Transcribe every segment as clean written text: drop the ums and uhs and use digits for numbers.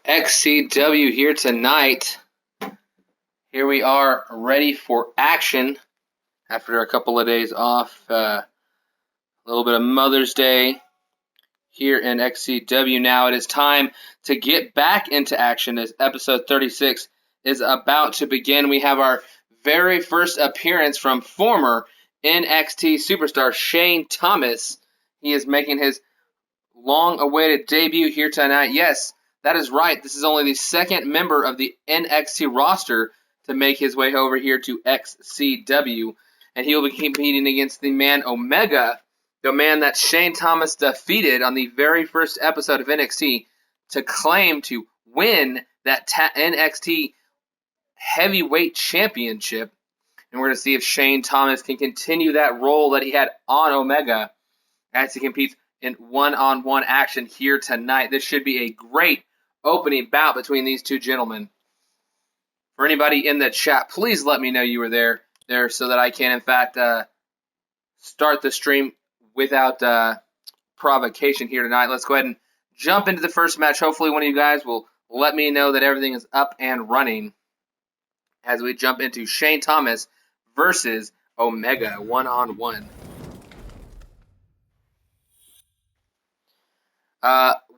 XCW here tonight. Here we are ready for action after a couple of days off. A little bit of Mother's Day here in XCW. Now it is time to get back into action as episode 36 is about to begin. We have our very first appearance from former NXT superstar Shane Thomas. He is making his long-awaited debut here tonight. Yes, that is right. This is only the second member of the NXT roster to make his way over here to XCW, and he will be competing against the man Omega, the man that Shane Thomas defeated on the very first episode of NXT to claim to win that NXT Heavyweight Championship. And we're going to see if Shane Thomas can continue that role that he had on Omega as he competes in one-on-one action here tonight. This should be a great opening bout between these two gentlemen. For anybody in the chat, please let me know you were there so that I can, in fact, start the stream without provocation here tonight. Let's go ahead and jump into the first match. Hopefully one of you guys will let me know that everything is up and running as we jump into Shane Thomas versus Omega one-on-one.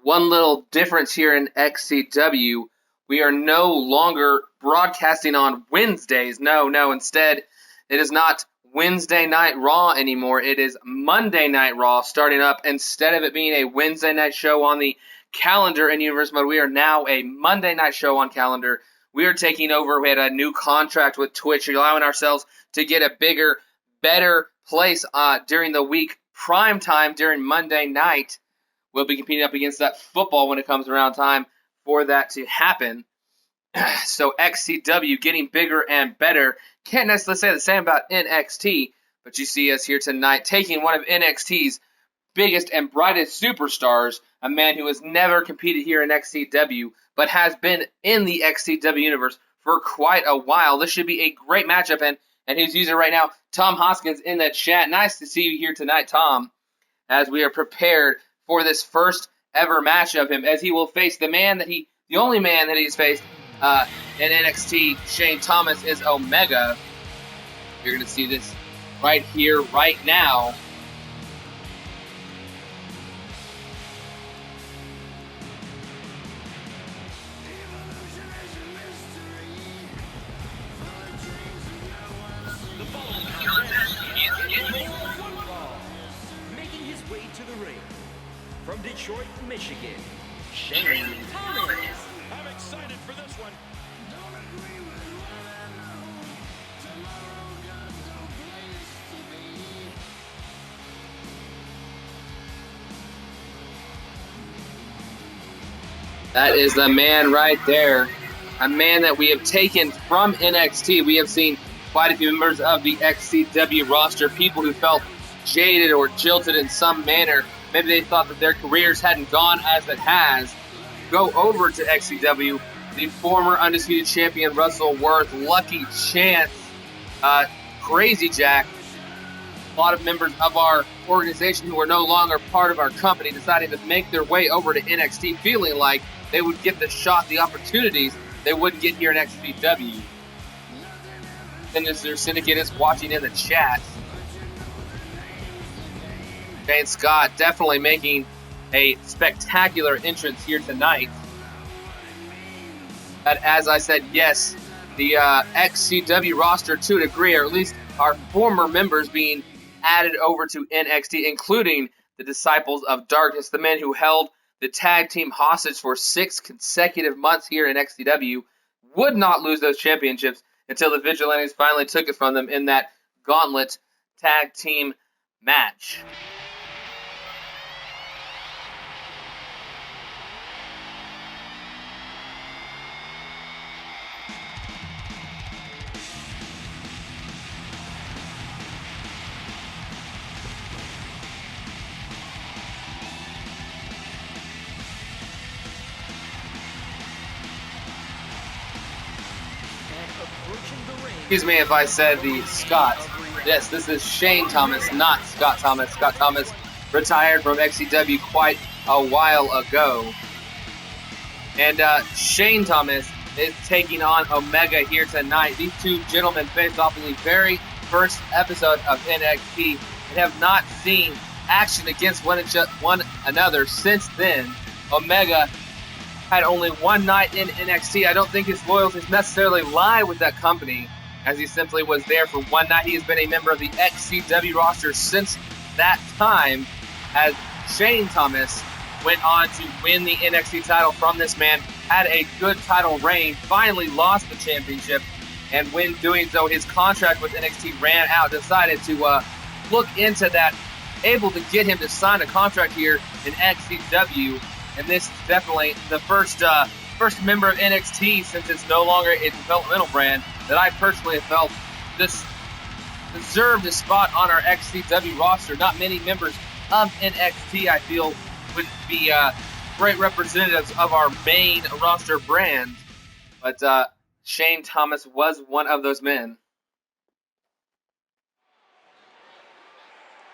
One little difference here in XCW, we are no longer broadcasting on Wednesdays. No, instead, it is not Wednesday Night Raw anymore. It is Monday Night Raw starting up. Instead of it being a Wednesday night show on the calendar in Universe Mode, we are now a Monday night show on calendar. We are taking over. We had a new contract with Twitch, allowing ourselves to get a bigger, better place during the week, prime time during Monday night. We'll be competing up against that football when it comes around time for that to happen. So XCW getting bigger and better. Can't necessarily say the same about NXT, but you see us here tonight taking one of NXT's biggest and brightest superstars, a man who has never competed here in XCW, but has been in the XCW universe for quite a while. This should be a great matchup, and who's using it right now? Tom Hoskins in the chat. Nice to see you here tonight, Tom, as we are prepared for this first ever match of him, as he will face the only man that he's faced in NXT, Shane Thomas, is Omega. You're going to see this right here, right now. Making his way to the ring from Detroit, Michigan, Shane Thomas. I'm excited for this one. That is the man right there. A man that we have taken from NXT. We have seen quite a few members of the XCW roster, people who felt jaded or jilted in some manner. Maybe they thought that their careers hadn't gone as it has. Go over to XCW. The former Undisputed Champion Russell Worth, Lucky Chance, Crazy Jack, a lot of members of our organization who are no longer part of our company decided to make their way over to NXT, feeling like they would get the shot, the opportunities they wouldn't get here in XCW. And as their syndicate is watching in the chat, Shane Scott definitely making a spectacular entrance here tonight. But as I said, yes, the XCW roster to a degree, or at least our former members being added over to NXT, including the Disciples of Darkness, the men who held the tag team hostage for 6 consecutive months here in XCW, would not lose those championships until the Vigilantes finally took it from them in that gauntlet tag team match. Excuse me if I said the Scott. Yes, this is Shane Thomas, not Scott Thomas. Scott Thomas retired from XCW quite a while ago. And Shane Thomas is taking on Omega here tonight. These two gentlemen faced off in the very first episode of NXT and have not seen action against one another since then. Omega had only one night in NXT. I don't think his loyalties necessarily lie with that company, as he simply was there for one night. He has been a member of the XCW roster since that time, as Shane Thomas went on to win the NXT title from this man, had a good title reign, finally lost the championship, and when doing so, his contract with NXT ran out, decided to look into that, able to get him to sign a contract here in XCW, and this is definitely the first member of NXT, since it's no longer a developmental brand, that I personally have felt this deserved a spot on our XCW roster. Not many members of NXT, I feel, would be great representatives of our main roster brand, but Shane Thomas was one of those men.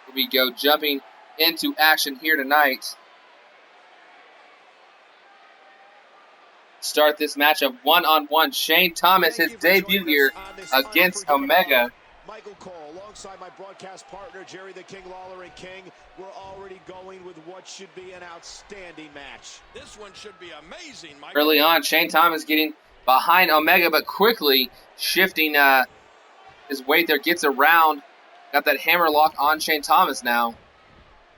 Here we go, jumping into action here tonight. Start this matchup one-on-one. Shane Thomas, his debut here against Omega. Michael Cole, alongside my broadcast partner, Jerry the King Lawler and King, we're already going with what should be an outstanding match. This one should be amazing, Michael. Early on, Shane Thomas getting behind Omega, but quickly shifting his weight there, gets around. Got that hammer lock on Shane Thomas now.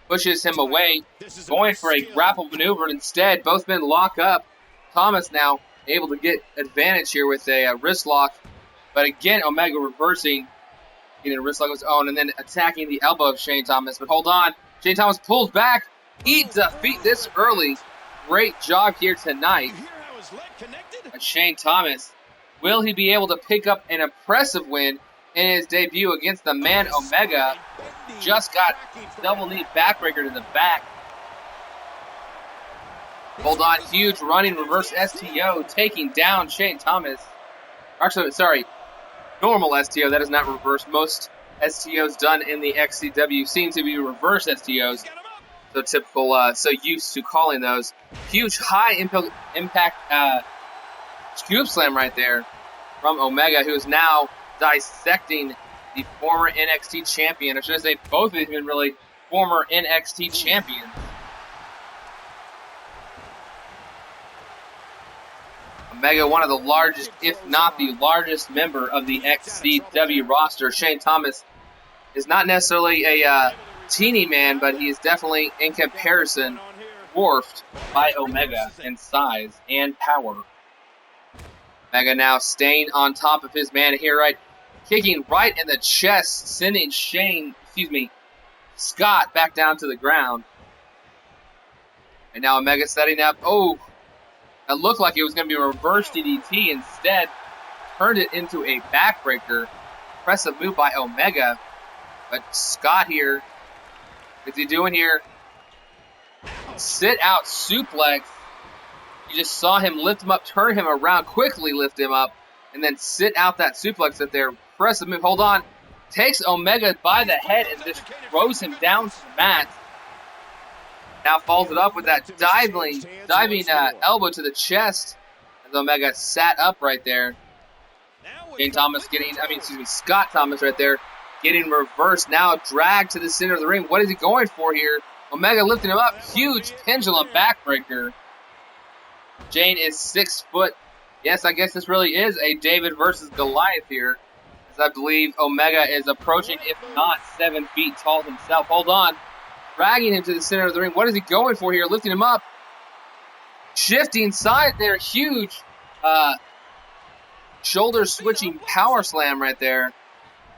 Pushes him away, going for a grapple maneuver, and instead both men lock up. Thomas now able to get advantage here with a wrist lock, but again Omega reversing, getting a wrist lock of his own, and then attacking the elbow of Shane Thomas. But hold on, Shane Thomas pulls back, eats defeat this early. Great job here tonight. And Shane Thomas, will he be able to pick up an impressive win in his debut against the man Omega? Just got double knee backbreaker to the back. Hold on, huge running reverse STO, taking down Shane Thomas. Actually, sorry, normal STO, that is not reverse. Most STOs done in the XCW seem to be reverse STOs. So typical, so used to calling those. Huge high impact scoop slam right there from Omega, who is now dissecting the former NXT champion. I should say both of them really former NXT champions. Omega, one of the largest, if not the largest member of the XCW roster. Shane Thomas is not necessarily a teeny man, but he is definitely, in comparison, dwarfed by Omega in size and power. Omega now staying on top of his man here, right, kicking right in the chest, sending Scott back down to the ground. And now Omega setting up. Oh, it looked like it was going to be a reverse DDT. Instead, turned it into a backbreaker. Impressive move by Omega. But Scott here, what's he doing here? Sit out suplex. You just saw him lift him up, turn him around, quickly lift him up, and then sit out that suplex at there. Impressive move. Hold on. Takes Omega by the head and just throws him down to the mat. Now follows it up with that diving elbow to the chest as Omega sat up right there. Scott Thomas right there getting reversed. Now dragged to the center of the ring. What is he going for here? Omega lifting him up. Huge pendulum backbreaker. Shane is 6 foot. Yes, I guess this really is a David versus Goliath here, as I believe Omega is approaching, if not 7 feet tall himself. Hold on. Dragging him to the center of the ring. What is he going for here? Lifting him up. Shifting side there. Huge shoulder switching power slam right there.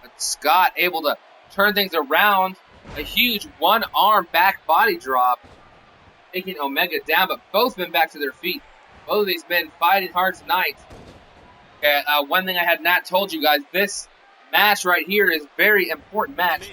But Scott able to turn things around. A huge one-arm back body drop, taking Omega down, but both men back to their feet. Both of these men fighting hard tonight. One thing I had not told you guys, this match right here is a very important match.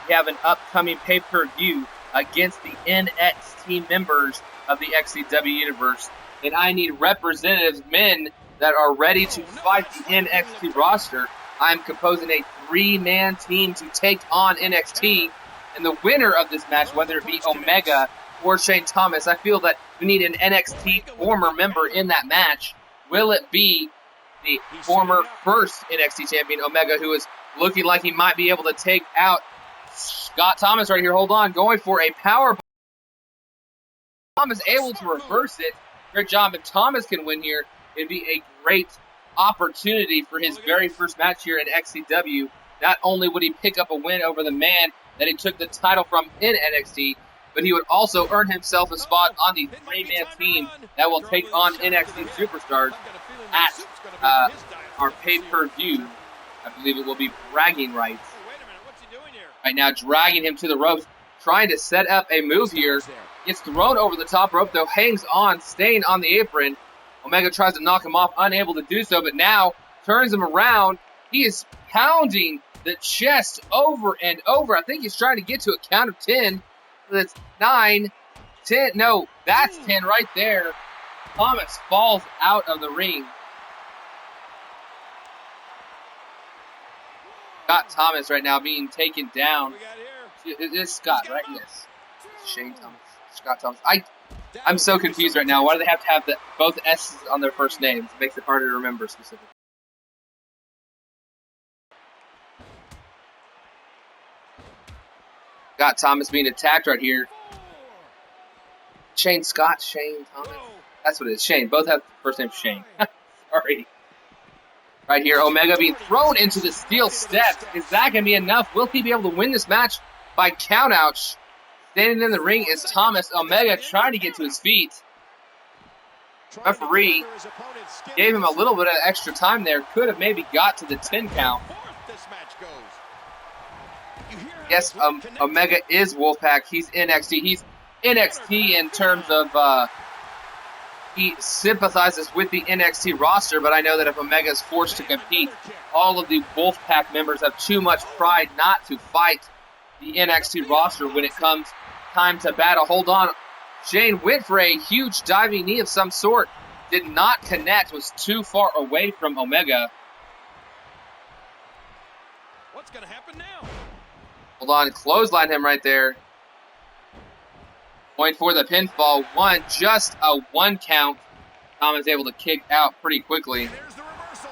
We have an upcoming pay-per-view against the NXT members of the XCW universe, and I need representatives, men that are ready to fight the NXT roster. I'm composing a 3-man team to take on NXT, and the winner of this match, whether it be Omega or Shane Thomas. I feel that we need an NXT former member in that match. Will it be the former first NXT champion, Omega, who is looking like he might be able to take out Scott Thomas right here? Hold on, going for a power. Thomas able to reverse it. Great job. If Thomas can win here, it'd be a great opportunity for his very first match here in XCW. Not only would he pick up a win over the man that he took the title from in NXT, but he would also earn himself a spot on the three-man team that will take on NXT Superstars at our pay-per-view. I believe it will be bragging rights. Right now, dragging him to the ropes, trying to set up a move here. Gets thrown over the top rope, though, hangs on, staying on the apron. Omega tries to knock him off, unable to do so, but now turns him around. He is pounding the chest over and over. I think he's trying to get to a count of 10. That's 9, 10. No, that's 10 right there. Thomas falls out of the ring. Scott Thomas right now being taken down. It is Scott, right? Yes. Shane Thomas. Scott Thomas. I'm so confused right now. Why do they have to have both S's on their first names? It makes it harder to remember specifically. Scott Thomas being attacked right here. Shane Thomas. That's what it is. Shane. Both have the first name Shane. Sorry. Right here, Omega being thrown into the steel steps. Is that going to be enough? Will he be able to win this match by countout? Standing in the ring is Thomas. Omega trying to get to his feet. Referee gave him a little bit of extra time there. Could have maybe got to the 10 count. Yes, Omega is Wolfpack. He's NXT. He's NXT in terms of he sympathizes with the NXT roster, but I know that if Omega is forced to compete, all of the Wolfpack members have too much pride not to fight the NXT roster when it comes time to battle. Hold on. Shane went for a huge diving knee of some sort. Did not connect. Was too far away from Omega. What's going to happen now? Hold on. Clothesline him right there. Going for the pinfall. Just a 1 count. Thomas able to kick out pretty quickly. There's the reversal.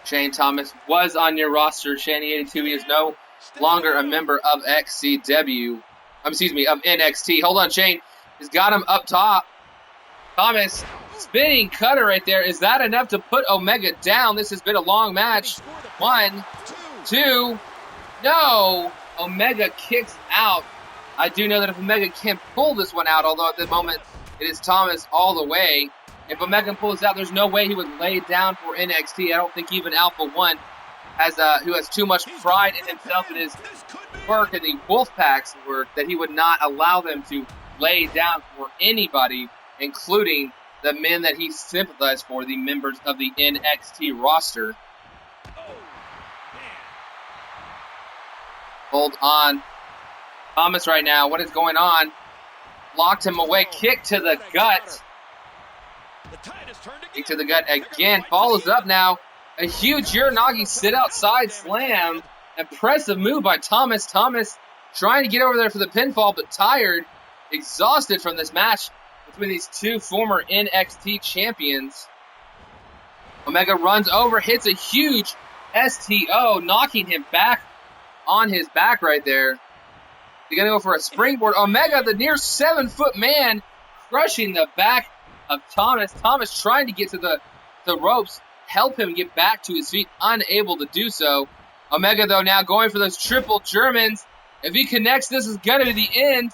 Shane Thomas was on your roster. Shanny82 is no longer a member of XCW. Of NXT. Hold on, Shane has got him up top. Thomas, spinning cutter right there. Is that enough to put Omega down? This has been a long match. 1, 2, no. Omega kicks out. I do know that if Omega can pull this one out, although at the moment it is Thomas all the way. If Omega pulls out, there's no way he would lay it down for NXT. I don't think even Alpha One, who has too much pride in himself and his work and the Wolfpack's work, that he would not allow them to lay down for anybody, including the men that he sympathized for, the members of the NXT roster. Hold on. Thomas right now, what is going on? Locked him away, kick to the gut. Kick to the gut again, follows up now. A huge Uranagi sit-outside slam. Impressive move by Thomas. Thomas trying to get over there for the pinfall, but tired, exhausted from this match between these two former NXT champions. Omega runs over, hits a huge STO, knocking him back on his back right there. They're going to go for a springboard. Omega, the near 7-foot man, crushing the back of Thomas. Thomas trying to get to the ropes, help him get back to his feet, unable to do so. Omega, though, now going for those triple Germans. If he connects, this is going to be the end.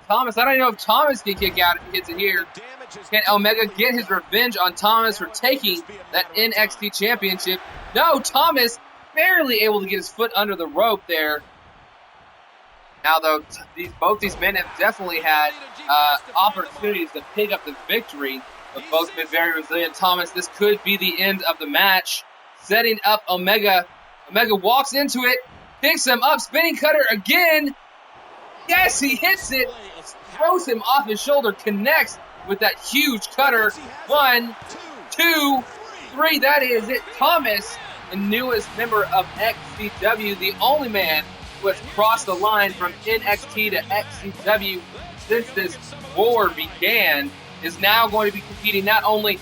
Thomas, I don't know if Thomas can kick out if he hits it here. Can Omega get his revenge on Thomas for taking that NXT championship? No, Thomas barely able to get his foot under the rope there. Now, though, both these men have definitely had opportunities to pick up the victory, but both been very resilient. Thomas, this could be the end of the match. Setting up Omega. Omega walks into it, picks him up, spinning cutter again. Yes, he hits it. Throws him off his shoulder, connects with that huge cutter. 1, 2, 3. That is it. Thomas the newest member of XCW, the only man who has crossed the line from NXT to XCW since this war began, is now going to be competing not only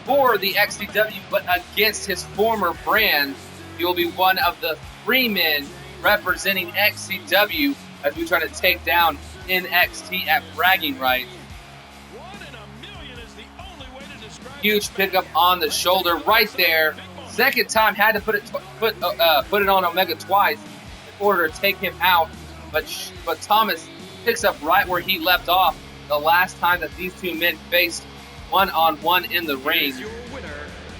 for the XCW, but against his former brand. He will be one of the 3 men representing XCW as we try to take down NXT at bragging rights. Huge pickup on the shoulder right there. Second time, had to put it on Omega twice in order to take him out. But Thomas picks up right where he left off the last time that these 2 men faced one-on-one in the ring.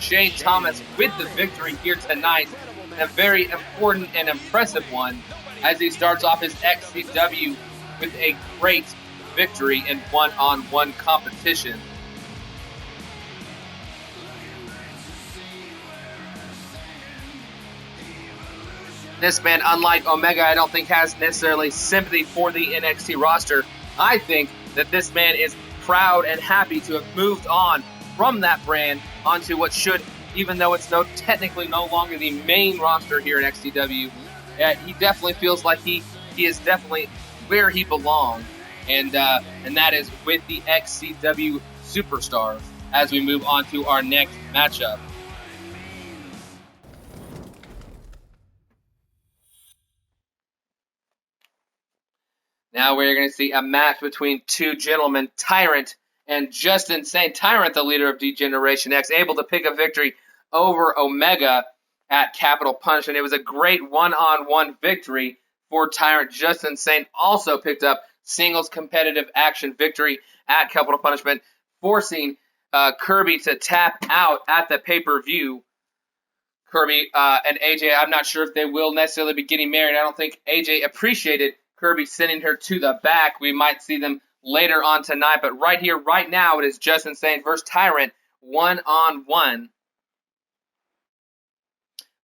Shane Thomas with the victory here tonight. A very important and impressive one as he starts off his XCW with a great victory in one-on-one competition. This man, unlike Omega, I don't think has necessarily sympathy for the NXT roster. I think that this man is proud and happy to have moved on from that brand onto what should, even though it's technically no longer the main roster here in XCW, he definitely feels like he is definitely where he belongs, and that is with the XCW superstars as we move on to our next matchup. Now we're going to see a match between 2 gentlemen, Tyrant and Justin Sane. Tyrant, the leader of D-Generation X, able to pick a victory over Omega at Capital Punishment. It was a great one-on-one victory for Tyrant. Justin Sane also picked up singles competitive action victory at Capital Punishment, forcing Kirby to tap out at the pay-per-view. Kirby and AJ, I'm not sure if they will necessarily be getting married. I don't think AJ appreciated Kirby sending her to the back. We might see them later on tonight, but right here, right now, it is Justin Sane versus Tyrant, one-on-one.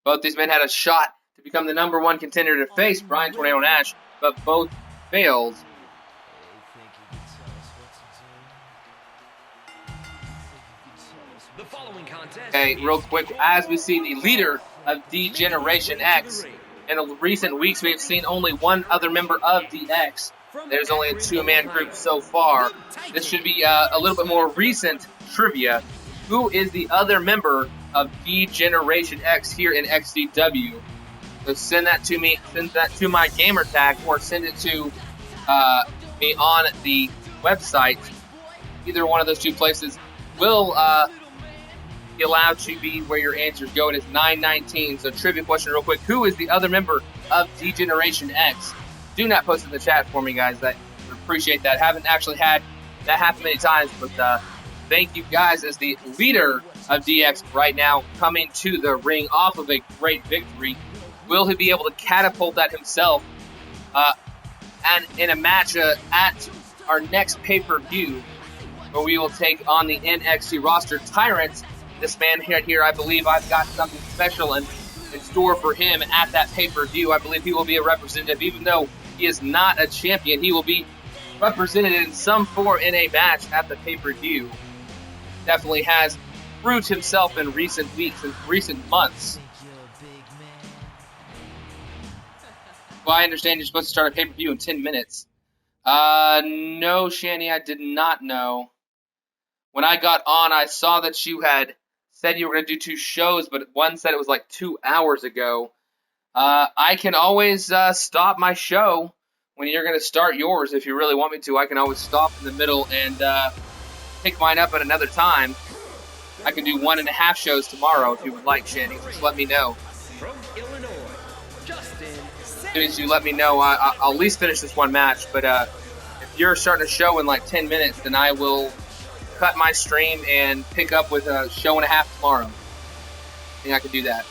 Both these men had a shot to become the number 1 contender to face Bryan Tornado Nash, but both failed. Okay, real quick, as we see the leader of D-Generation X, in recent weeks we have seen only one other member of DX. There's only a 2-man group so far. This should be a little bit more recent trivia. Who is the other member of D-Generation X here in XCW? So send that to me, send that to my gamer tag, or send it to me on the website. Either one of those 2 places will be allowed to be where your answers go. It is 9:19. So trivia question real quick. Who is the other member of D-Generation X? Do not post in the chat for me, guys. I appreciate that. Haven't actually had that happen many times, but thank you guys as the leader of DX right now coming to the ring off of a great victory. Will he be able to catapult that himself and in a match at our next pay-per-view where we will take on the NXT roster Tyrant? This man here, I believe I've got something special in store for him at that pay-per-view. I believe he will be a representative. Even though he is not a champion, he will be represented in some form in a match at the pay-per-view. Definitely has proved himself in recent weeks and recent months. Well, I understand you're supposed to start a pay-per-view in 10 minutes. No, Shani, I did not know. When I got on, I saw that you had said you were going to do 2 shows, but one said it was like 2 hours ago. I can always stop my show when you're going to start yours if you really want me to. I can always stop in the middle and pick mine up at another time. I can do 1.5 shows tomorrow if you would like, Shani. Just let me know. From Illinois, Justin. As soon as you let me know, I'll at least finish this one match. But if you're starting a show in like 10 minutes, then I will cut my stream and pick up with a show and a half tomorrow. I think I can do that.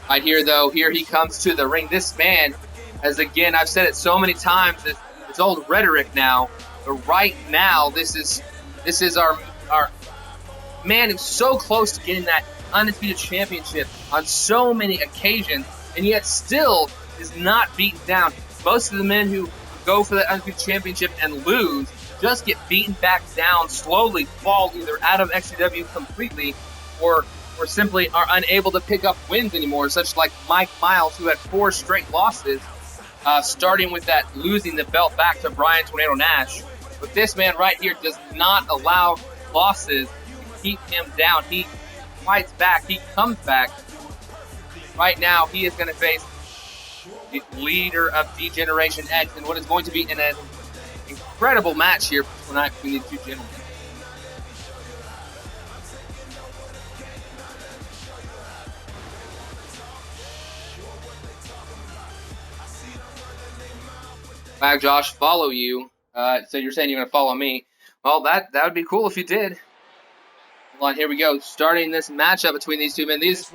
Right here, though, here he comes to the ring. This man, as again, I've said it so many times, it's old rhetoric now. But right now, this is our man who's so close to getting that undisputed championship on so many occasions, and yet still is not beaten down. Most of the men who go for the undisputed championship and lose just get beaten back down, slowly fall either out of XCW completely or or simply are unable to pick up wins anymore, such like Mike Miles, who had 4 straight losses, starting with that losing the belt back to Brian Tornado Nash. But this man right here does not allow losses to keep him down. He fights back. He comes back. Right now, he is going to face the leader of D-Generation X in what is going to be an incredible match here tonight between these two gentlemen. Wow, Josh, follow you. So you're saying you're going to follow me. Well, that would be cool if you did. Hold on, here we go. Starting this matchup between these two men. These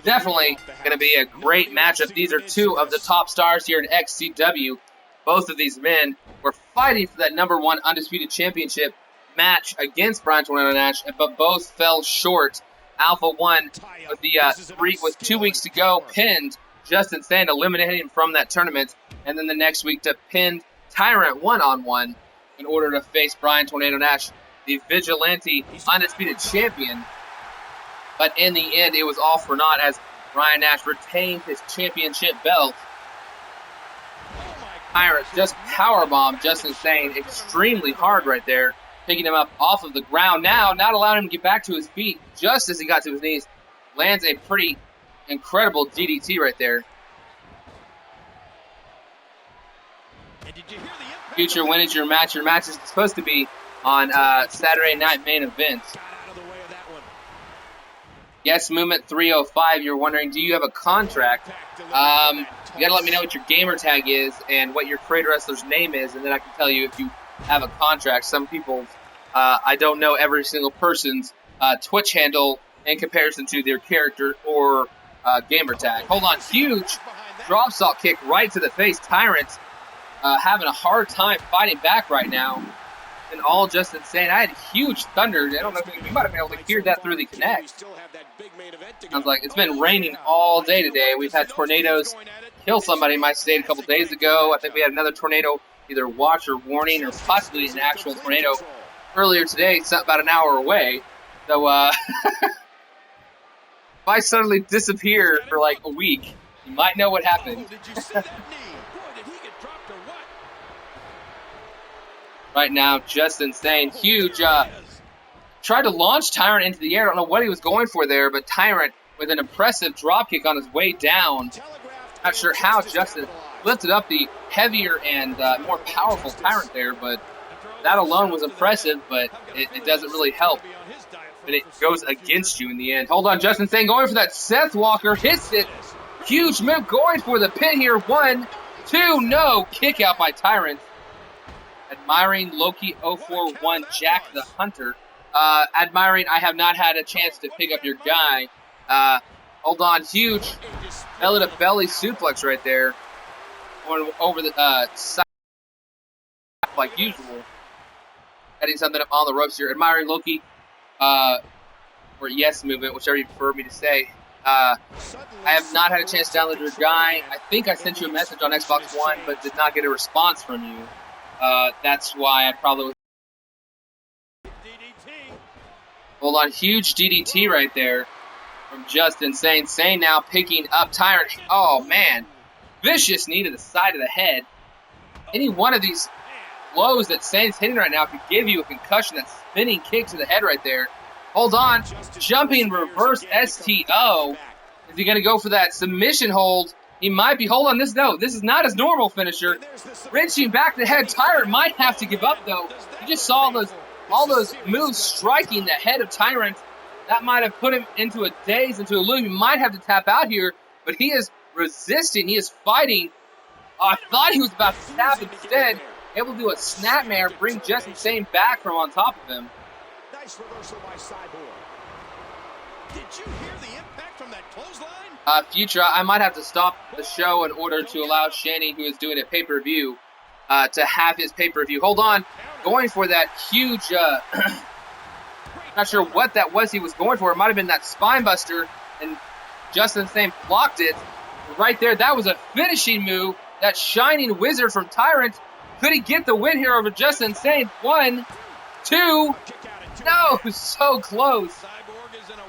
definitely going to be a great matchup. These are two of the top stars here in XCW. Both of these men were fighting for that #1 Undisputed Championship match against Brian Tornado Nash, but both fell short. Alpha One, with 2 weeks to go, pinned Justin Sand, eliminating him from that tournament, and then the next week to pin Tyrant 1-on-1 in order to face Brian Tornado Nash, the Vigilante Undisputed Champion. But in the end, it was all for naught as Brian Nash retained his championship belt. Tyrant just powerbombed Justin Sane extremely hard right there, picking him up off of the ground. Now, not allowing him to get back to his feet just as he got to his knees. Lands a pretty incredible DDT right there. Future, when is your match? Your match is supposed to be on Saturday Night Main Event. Yes, Movement 305, you're wondering, do you have a contract? You gotta let me know what your gamer tag is and what your Creator Wrestler's name is, and then I can tell you if you have a contract. Some people, I don't know every single person's Twitch handle in comparison to their character or gamer tag. Hold on, huge drop salt kick right to the face. Tyrant having a hard time fighting back right now. And all just insane. I had huge thunder. I don't know if you might have been able to hear that through the Connect. Sounds like it's been raining all day today. We've had tornadoes kill somebody in my state a couple days ago. I think we had another tornado, either watch or warning, or possibly an actual tornado earlier today. It's about an hour away. So, if I suddenly disappear for like a week, you might know what happened. Right now, just insane. Huge. Tried to launch Tyrant into the air. I don't know what he was going for there, but Tyrant with an impressive dropkick on his way down. Not sure how Justin lifted up the heavier and more powerful Tyrant there, but that alone was impressive, but it doesn't really help. But it goes against you in the end. Hold on, Justin Sane going for that Seth Walker. Hits it. Huge move going for the pin here. 1, 2, no. Kick out by Tyrant. Admiring Loki 041 Jack the Hunter. Admiring, I have not had a chance to pick up your guy. Hold on, huge belly to belly suplex right there. Over the side like usual. Heading something up on the ropes here. Admiring Loki, or yes movement, whichever you prefer me to say. I have not had a chance to download your guy. I think I sent you a message on Xbox One, but did not get a response from you. That's why I probably was. Hold on, huge DDT right there from Justin Sane. Sane now picking up Tyrant. Oh, man. Vicious knee to the side of the head. Any one of these blows that Sane's hitting right now could give you a concussion. That spinning kick to the head right there. Hold on. Jumping reverse STO. Is he going to go for that submission hold? He might be. Hold on. This is not his normal finisher. Wrenching back the head. Tyrant might have to give up, though. You just saw all those moves striking the head of Tyrant. That might have put him into a daze, into a loop. He might have to tap out here, but he is resisting. He is fighting. I thought he was about to tap instead. Able to do a snapmare, bring Justin Sane back from on top of him. Nice reversal by Cyborg. Did you hear the impact from that clothesline? Future, I might have to stop the show in order to allow Shanny, who is doing a pay-per-view, to have his pay-per-view. Hold on. Going for that huge, not sure what that was he was going for. It might have been that spine buster, and Justin Sane blocked it. Right there, that was a finishing move. That shining wizard from Tyrant. Could he get the win here over Justin Sane? 1, 2. No, so close.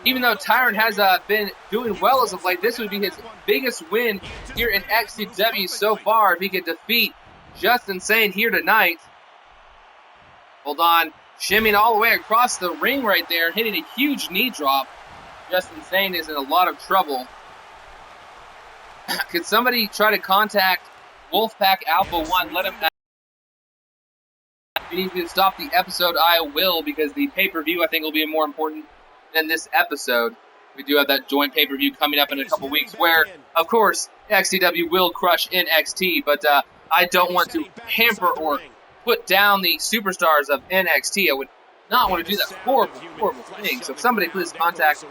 even though Tyrant has been doing well as of late, this would be his biggest win here in XCW so far if he could defeat Just Insane here tonight. Hold on. Shimmying all the way across the ring right there, hitting a huge knee drop. Just Insane is in a lot of trouble. Could somebody try to contact Wolfpack Alpha 1? Let him know. If you need me to stop the episode, I will, because the pay-per-view, I think, will be more important than this episode. We do have that joint pay-per-view coming up in a couple weeks where, of course, XCW will crush NXT, but I don't want to hamper or put down the superstars of NXT. I would not want to do that horrible, horrible thing. So somebody please contact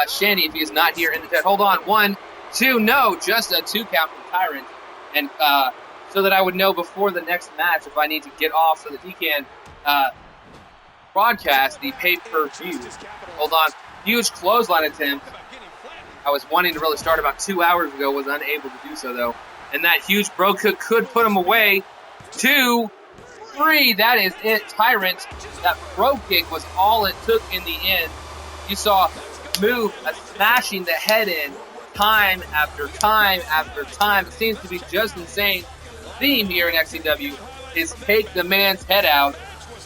Shanny if he is not here in the chat. Hold on. 1, 2, no, just a 2 count from Tyrant. And so that I would know before the next match if I need to get off so that he can broadcast the pay-per-view. Hold on. Huge clothesline attempt. I was wanting to really start about 2 hours ago, was unable to do so, though. And that huge bro kick could put him away. 2, 3, that is it. Tyrant, that bro kick was all it took in the end. You saw move smashing the head in time after time after time. It seems to be Just Insane theme here in XCW is take the man's head out,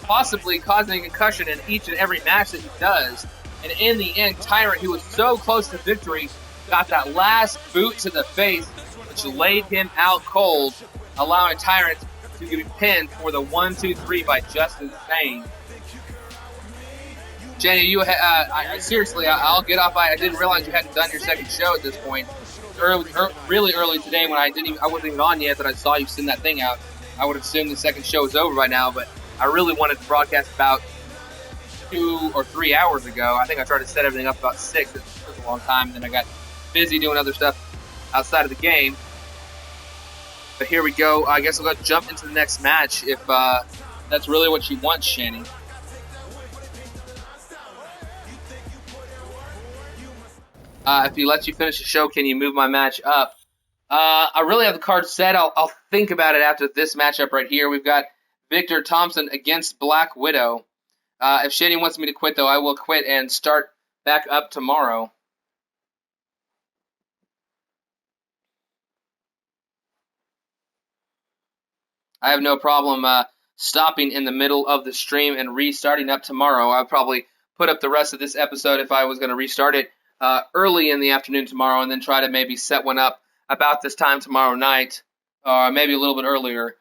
possibly causing a concussion in each and every match that he does. And in the end, Tyrant, who was so close to victory, got that last boot to the face, which laid him out cold, allowing Tyrant to be pinned for the 1, 2, 3 by Just Insane. Jenny, seriously, I'll get off. I didn't realize you hadn't done your second show at this point. Really early today, when I wasn't even on yet, that I saw you send that thing out. I would assume the second show is over by now, but I really wanted to broadcast about 2 or 3 hours ago. I think I tried to set everything up about 6. It took a long time, and then I got busy doing other stuff outside of the game. But here we go. I guess we'll go jump into the next match if that's really what you want, Shanny. If he lets you finish the show, can you move my match up? I really have the card set. I'll think about it after this matchup right here. We've got Victor Thompson against Black Widow. If Shanny wants me to quit, though, I will quit and start back up tomorrow. I have no problem stopping in the middle of the stream and restarting up tomorrow. I'll probably put up the rest of this episode if I was going to restart it early in the afternoon tomorrow, and then try to maybe set one up about this time tomorrow night, or maybe a little bit earlier,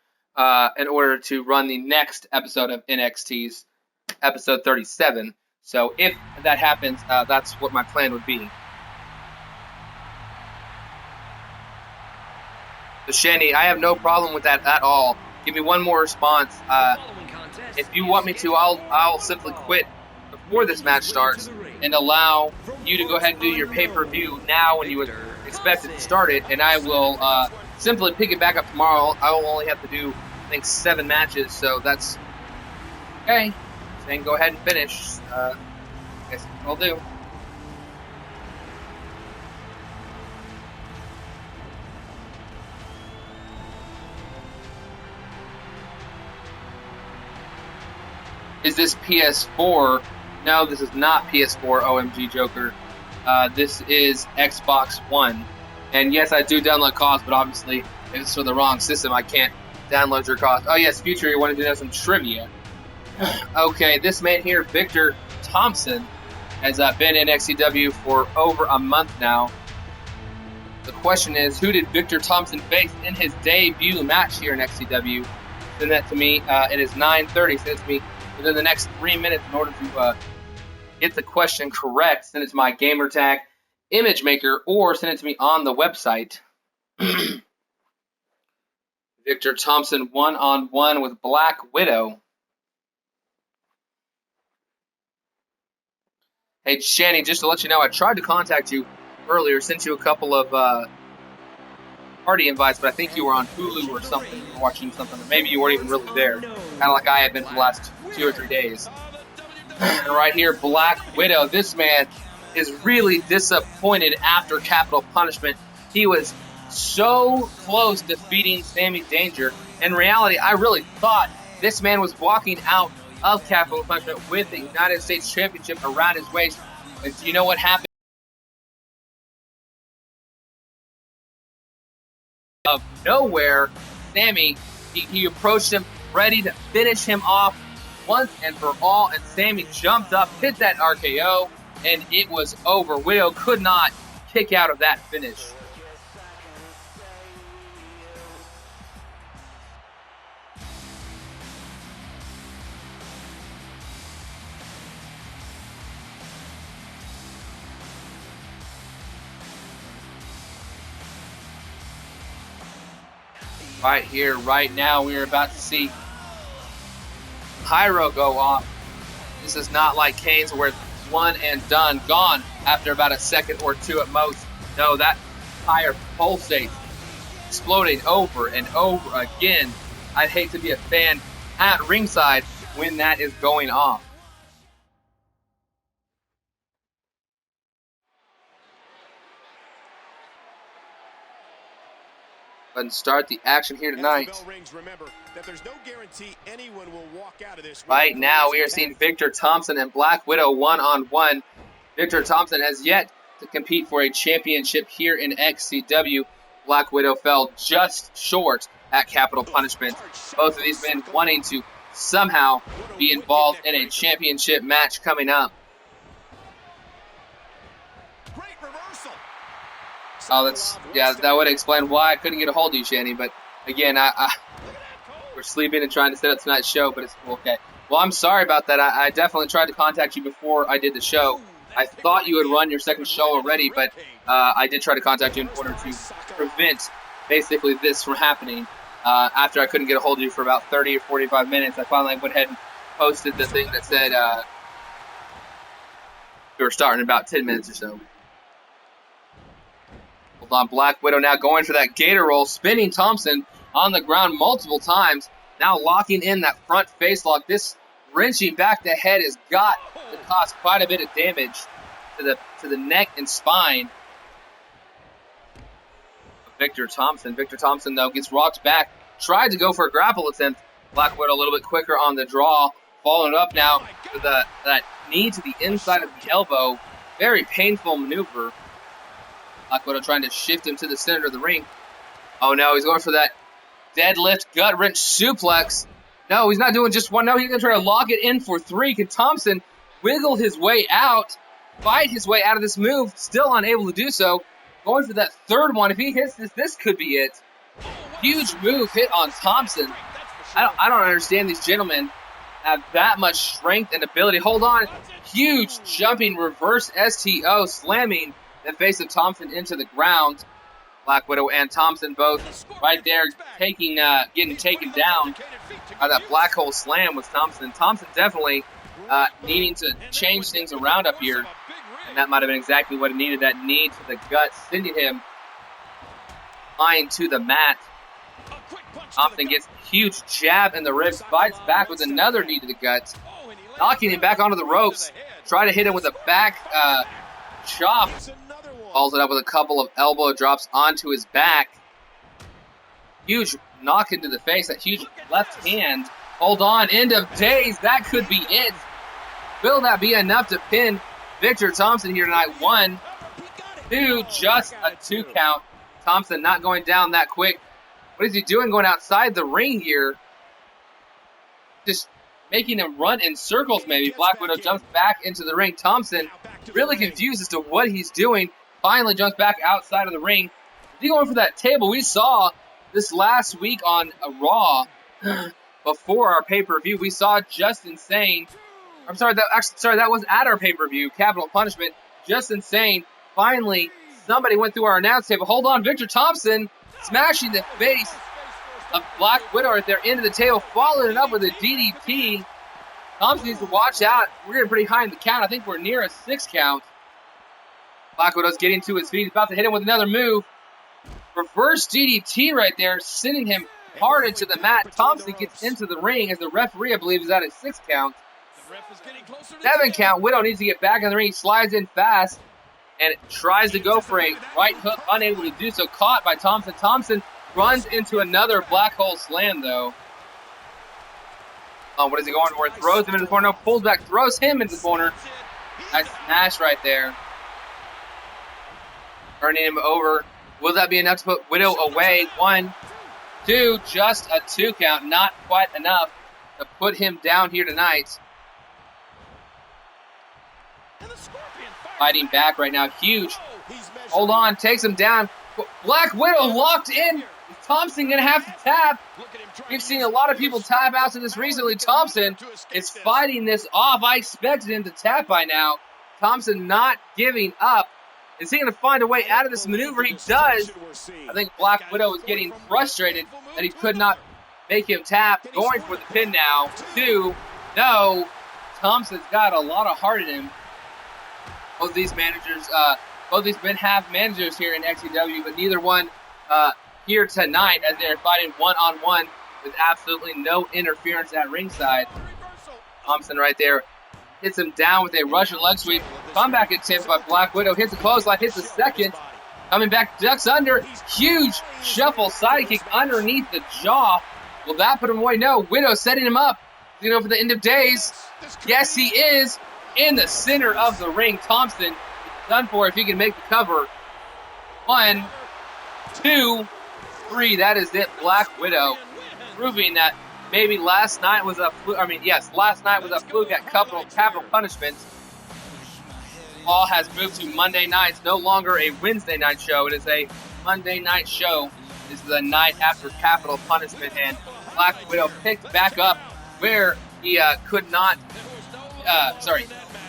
in order to run the next episode of NXT's episode 37. So if that happens, that's what my plan would be. So Shanny, I have no problem with that at all. Give me one more response. If you want me to, I'll simply quit before this match starts and allow you to go ahead and do your pay-per-view now when you would expect it to start it, and I will simply pick it back up tomorrow. I will only have to do, I think, 7 matches, so that's okay. Then go ahead and finish. I guess I'll do. Is this PS4? No, this is not PS4, OMG Joker. This is Xbox One. And yes, I do download COS, but obviously, if it's for the wrong system, I can't download your COS. Oh yes, Future, you wanted to know some trivia. Okay, this man here, Victor Thompson, has been in XCW for over a month now. The question is, who did Victor Thompson face in his debut match here in XCW? Send that to me. It is 9:30. Send it to me within the next 3 minutes in order to get the question correct. Send it to my gamertag image maker, or send it to me on the website. Victor Thompson 1-on-1 with Black Widow. Hey, Shanny, just to let you know, I tried to contact you earlier, sent you a couple of party invites, but I think you were on Hulu or something, you were watching something, or maybe you weren't even really there, kind of like I have been for the last 2 or 3 days. And right here, Black Widow, this man is really disappointed after Capital Punishment. He was so close to defeating Sammy Danger. In reality, I really thought this man was walking out of Capital Punishment with the United States Championship around his waist, And do you know what happened? Of nowhere, Sammy, he approached him, ready to finish him off once and for all, and Sammy jumped up, hit that RKO, and it was over. Widow could not kick out of that finish. Right here, right now, we are about to see Pyro go off. This is not like Kane's where it's one and done, gone after about a second or two at most. No, that tire pulsates, exploding over and over again. I'd hate to be a fan at ringside when that is going off. And start the action here tonight. Right now, we are seeing Victor Thompson and Black Widow one-on-one. Victor Thompson has yet to compete for a championship here in XCW. Black Widow fell just short at Capital Punishment. Both of these men wanting to somehow be involved in a championship match coming up. Oh, that would explain why I couldn't get a hold of you, Shanny. But again, we're sleeping and trying to set up tonight's show, but it's okay. Well, I'm sorry about that. I definitely tried to contact you before I did the show. I thought you had run your second show already, but I did try to contact you in order to prevent basically this from happening. After I couldn't get a hold of you for about 30 or 45 minutes, I finally went ahead and posted the thing that said we were starting in about 10 minutes or so. Hold on, Black Widow now going for that gator roll, spinning Thompson on the ground multiple times, now locking in that front face lock. This wrenching back to head has got to cause quite a bit of damage to the neck and spine of Victor Thompson. Victor Thompson, though, gets rocked back, tried to go for a grapple attempt. Black Widow a little bit quicker on the draw, following up now with that knee to the inside of the elbow. Very painful maneuver. Black Widow trying to shift him to the center of the ring. Oh no, he's going for that deadlift gut wrench suplex. No, he's not doing just one. No, he's going to try to lock it in for three. Can Thompson wiggle his way out, fight his way out of this move? Still unable to do so. Going for that third one. If he hits this could be it. Huge move hit on Thompson. I don't understand these gentlemen have that much strength and ability. Hold on. Huge jumping reverse STO, slamming the face of Thompson into the ground. Black Widow and Thompson both right there getting taken down by that black hole slam with Thompson. Thompson definitely needing to change things around up here. And that might have been exactly what he needed, that knee to the gut, sending him flying to the mat. Thompson gets a huge jab in the ribs, fights back with another knee to the gut, knocking him back onto the ropes. Try to hit him with a back chop. Follows it up with a couple of elbow drops onto his back. Huge knock into the face, that huge left hand. Hold on, end of days, that could be it. Will that be enough to pin Victor Thompson here tonight? 1, 2, just a 2 count. Thompson not going down that quick. What is he doing going outside the ring here? Just making him run in circles maybe. Black Widow jumps back into the ring. Thompson really confused as to what he's doing. Finally jumps back outside of the ring. Is he going for that table? We saw this last week on a Raw before our pay-per-view. We saw Just Insane. I'm sorry, that was at our pay-per-view, Capital Punishment. Just Insane. Finally, somebody went through our announce table. Hold on, Victor Thompson smashing the face of Black Widow right there into the table, following it up with a DDT. Thompson needs to watch out. We're getting pretty high in the count. I think we're near a 6 count. Black Widow's getting to his feet. He's about to hit him with another move. Reverse DDT right there, sending him hard into the mat. Thompson gets into the ring as the referee, I believe, is at a 6 count. 7 count. Widow needs to get back in the ring. He slides in fast and tries to go for a right hook, unable to do so. Caught by Thompson. Thompson runs into another black hole slam, though. What is he going for? Throws him into the corner. Pulls back, throws him into the corner. Nice smash right there. Turning him over. Will that be enough to put Widow away? 1, 2, just a 2 count. Not quite enough to put him down here tonight. Fighting back right now. Huge. Hold on. Takes him down. Black Widow locked in. Is Thompson going to have to tap? We've seen a lot of people tap out to this recently. Thompson is fighting this off. I expected him to tap by now. Thompson not giving up. Is he going to find a way out of this maneuver? He does. I think Black Widow is getting frustrated that he could not make him tap. Going for the pin now. 2. No. Thompson's got a lot of heart in him. Both these managers, both these men have managers here in XCW, but neither one here tonight as they're fighting one-on-one with absolutely no interference at ringside. Thompson right there hits him down with a Russian leg sweep. Comeback attempt by Black Widow. Hits the clothesline, hits the second. Coming back, ducks under. Huge shuffle sidekick underneath the jaw. Will that put him away? No. Widow setting him up. You know, for the end of days. Yes, he is in the center of the ring. Thompson is done for if he can make the cover. 1, 2, 3. That is it. Black Widow proving that maybe last night was a fluke. Last night was a fluke at capital punishment. All has moved to Monday nights. No longer a Wednesday night show. It is a Monday night show. This is the night after capital punishment, and Black Widow picked back up where he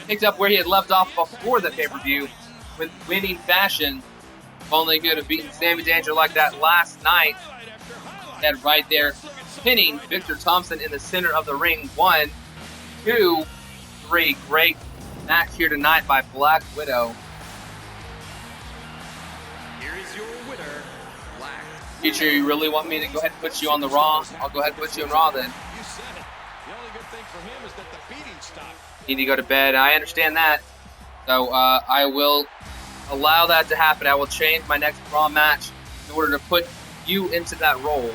picked up where he had left off before the pay-per-view with winning fashion. Only could have beaten Sammy Danger like that last night. That right there, pinning Victor Thompson in the center of the ring. 1, 2, 3. Great match here tonight by Black Widow. Here is your winner, Black. Future, you really want me to go ahead and put you on the Raw? I'll go ahead and put you on Raw then. You said it. The only good thing for him is that the beating stopped. Need to go to bed. I understand that. So I will allow that to happen. I will change my next Raw match in order to put you into that role.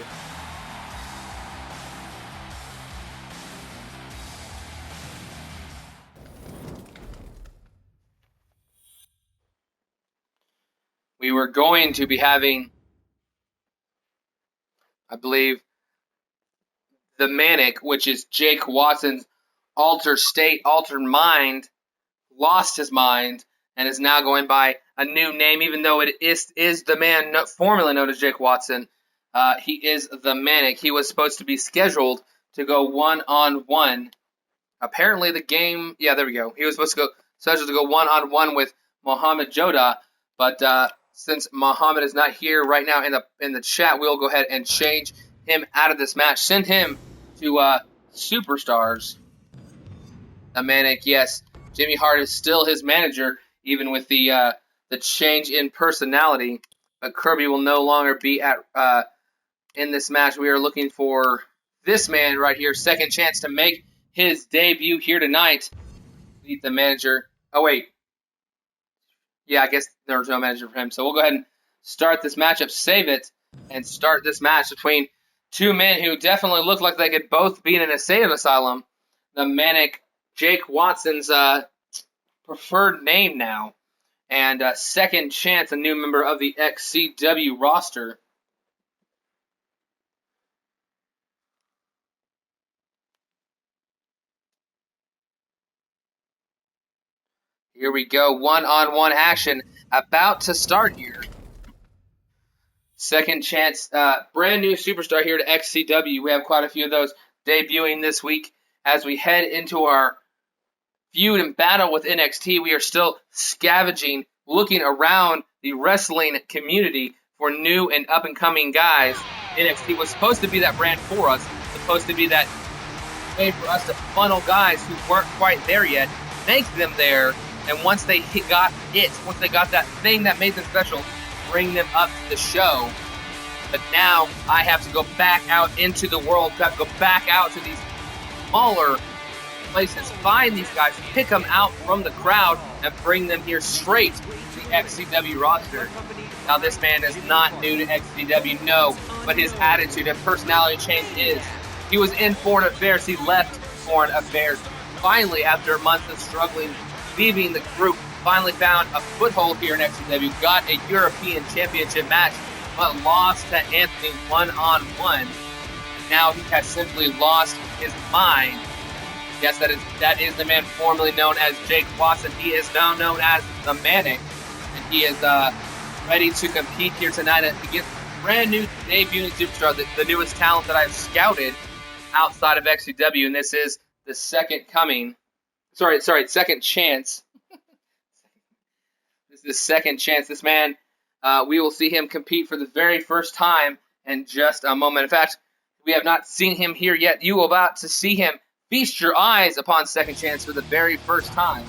We were going to be having, I believe, the Manic, which is Jake Watson's altered state, altered mind, lost his mind, and is now going by a new name, even though it is the man formerly known as Jake Watson. He is the Manic. He was supposed to be scheduled to go one-on-one. Apparently the game, yeah, there we go. He was scheduled to go one-on-one with Mohammed Joda, but since Mohammed is not here right now in the chat, we'll go ahead and change him out of this match. Send him to Superstars. The Manic, yes. Jimmy Hart is still his manager, even with the change in personality. But Kirby will no longer be in this match. We are looking for this man right here, second chance to make his debut here tonight. Meet the manager. Oh, wait. Yeah, I guess there was no manager for him. So we'll go ahead and start this matchup, save it, and start this match between two men who definitely look like they could both be in an insane asylum. The Manic, Jake Watson's preferred name now, and second chance, a new member of the XCW roster. Here we go, one-on-one action about to start here. Second chance, brand new superstar here to XCW. We have quite a few of those debuting this week. As we head into our feud and battle with NXT, we are still scavenging, looking around the wrestling community for new and up-and-coming guys. NXT was supposed to be that brand for us, supposed to be that way for us to funnel guys who weren't quite there yet, make them there, and once they got that thing that made them special, bring them up to the show. But now I have to go back out into the world, have to go back out to these smaller places, find these guys, pick them out from the crowd, and bring them here straight to the XCW roster. Now this man is not new to XCW, no, but his attitude and personality change is. He was in Foreign Affairs, he left Foreign Affairs. Finally, after months of struggling leaving the group, finally found a foothold here in XCW, got a European Championship match, but lost to Anthony one-on-one. Now he has simply lost his mind. Yes, that is the man formerly known as Jake Watson. He is now known as the Manic, and he is ready to compete here tonight against brand new debuting superstar, the newest talent that I've scouted outside of XCW, and this is the second chance. This is the second chance. This man, we will see him compete for the very first time in just a moment. In fact, we have not seen him here yet. You are about to see him. Feast your eyes upon Second Chance for the very first time.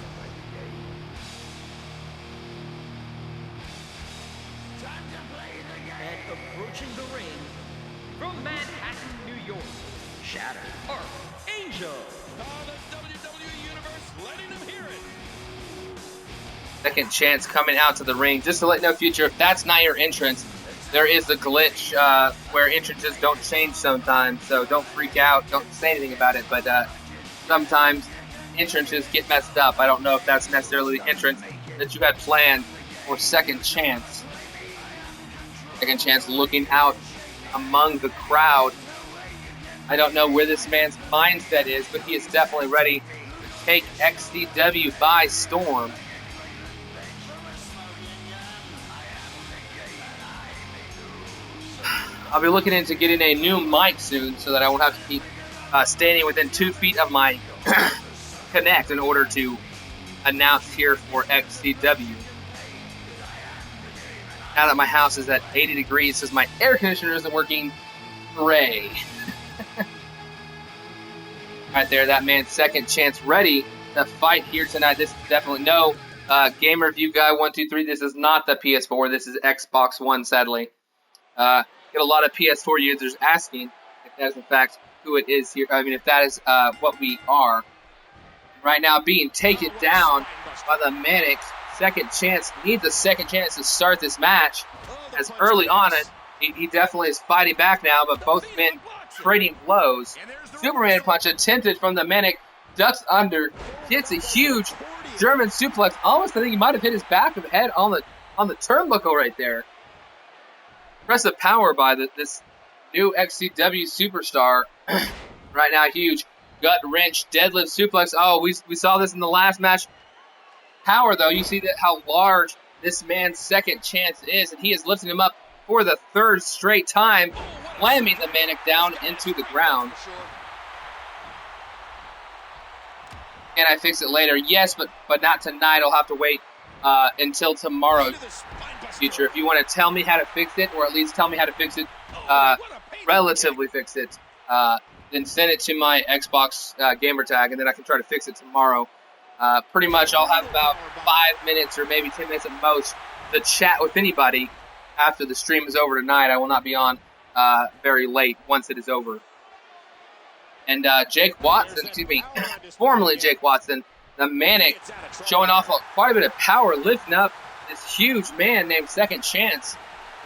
And approaching the ring from Manhattan, New York, Shatter Archangel. The WWE Universe letting them hear it. Second Chance coming out to the ring. Just to let you know, Future, if that's not your entrance, there is a glitch where entrances don't change sometimes, so don't freak out. Don't say anything about it, but sometimes entrances get messed up. I don't know if that's necessarily the entrance that you had planned for Second Chance. Second Chance looking out among the crowd. I don't know where this man's mindset is, but he is definitely ready to take XCW by storm. I'll be looking into getting a new mic soon so that I won't have to keep standing within 2 feet of my Connect in order to announce here for XCW. Now that my house is at 80 degrees, says my air conditioner isn't working, hooray. Right there, that man's Second Chance ready to fight here tonight. This is definitely no Game Review Guy 123. This is not the PS4. This is Xbox One, sadly. Get a lot of PS4 users asking if that is in fact who it is here. I mean, if that is what we are. Right now, being taken down by the Manic. Second Chance needs a second chance to start this match. As early on, he definitely is fighting back now, but both men trading blows. Superman punch attempted from the Manic, ducks under, hits a huge German suplex. Almost, I think he might have hit his back of the head on the turnbuckle right there. Impressive power by this new XCW superstar. Right now, huge gut wrench, deadlift suplex. Oh, we saw this in the last match. Power, though, you see that how large this man's Second Chance is, and he is lifting him up for the third straight time, slamming the Manic down into the ground. Can I fix it later? Yes, but not tonight. I'll have to wait until tomorrow. Future, if you want to tell me how to fix it, or at least tell me how to fix it, relatively fix it, then send it to my Xbox gamer tag, and then I can try to fix it tomorrow. Pretty much I'll have about 5 minutes or maybe 10 minutes at most to chat with anybody after the stream is over tonight. I will not be on very late once it is over. And Jake Watson, formerly Jake Watson, the Manic, showing off quite a bit of power, lifting up this huge man named Second Chance.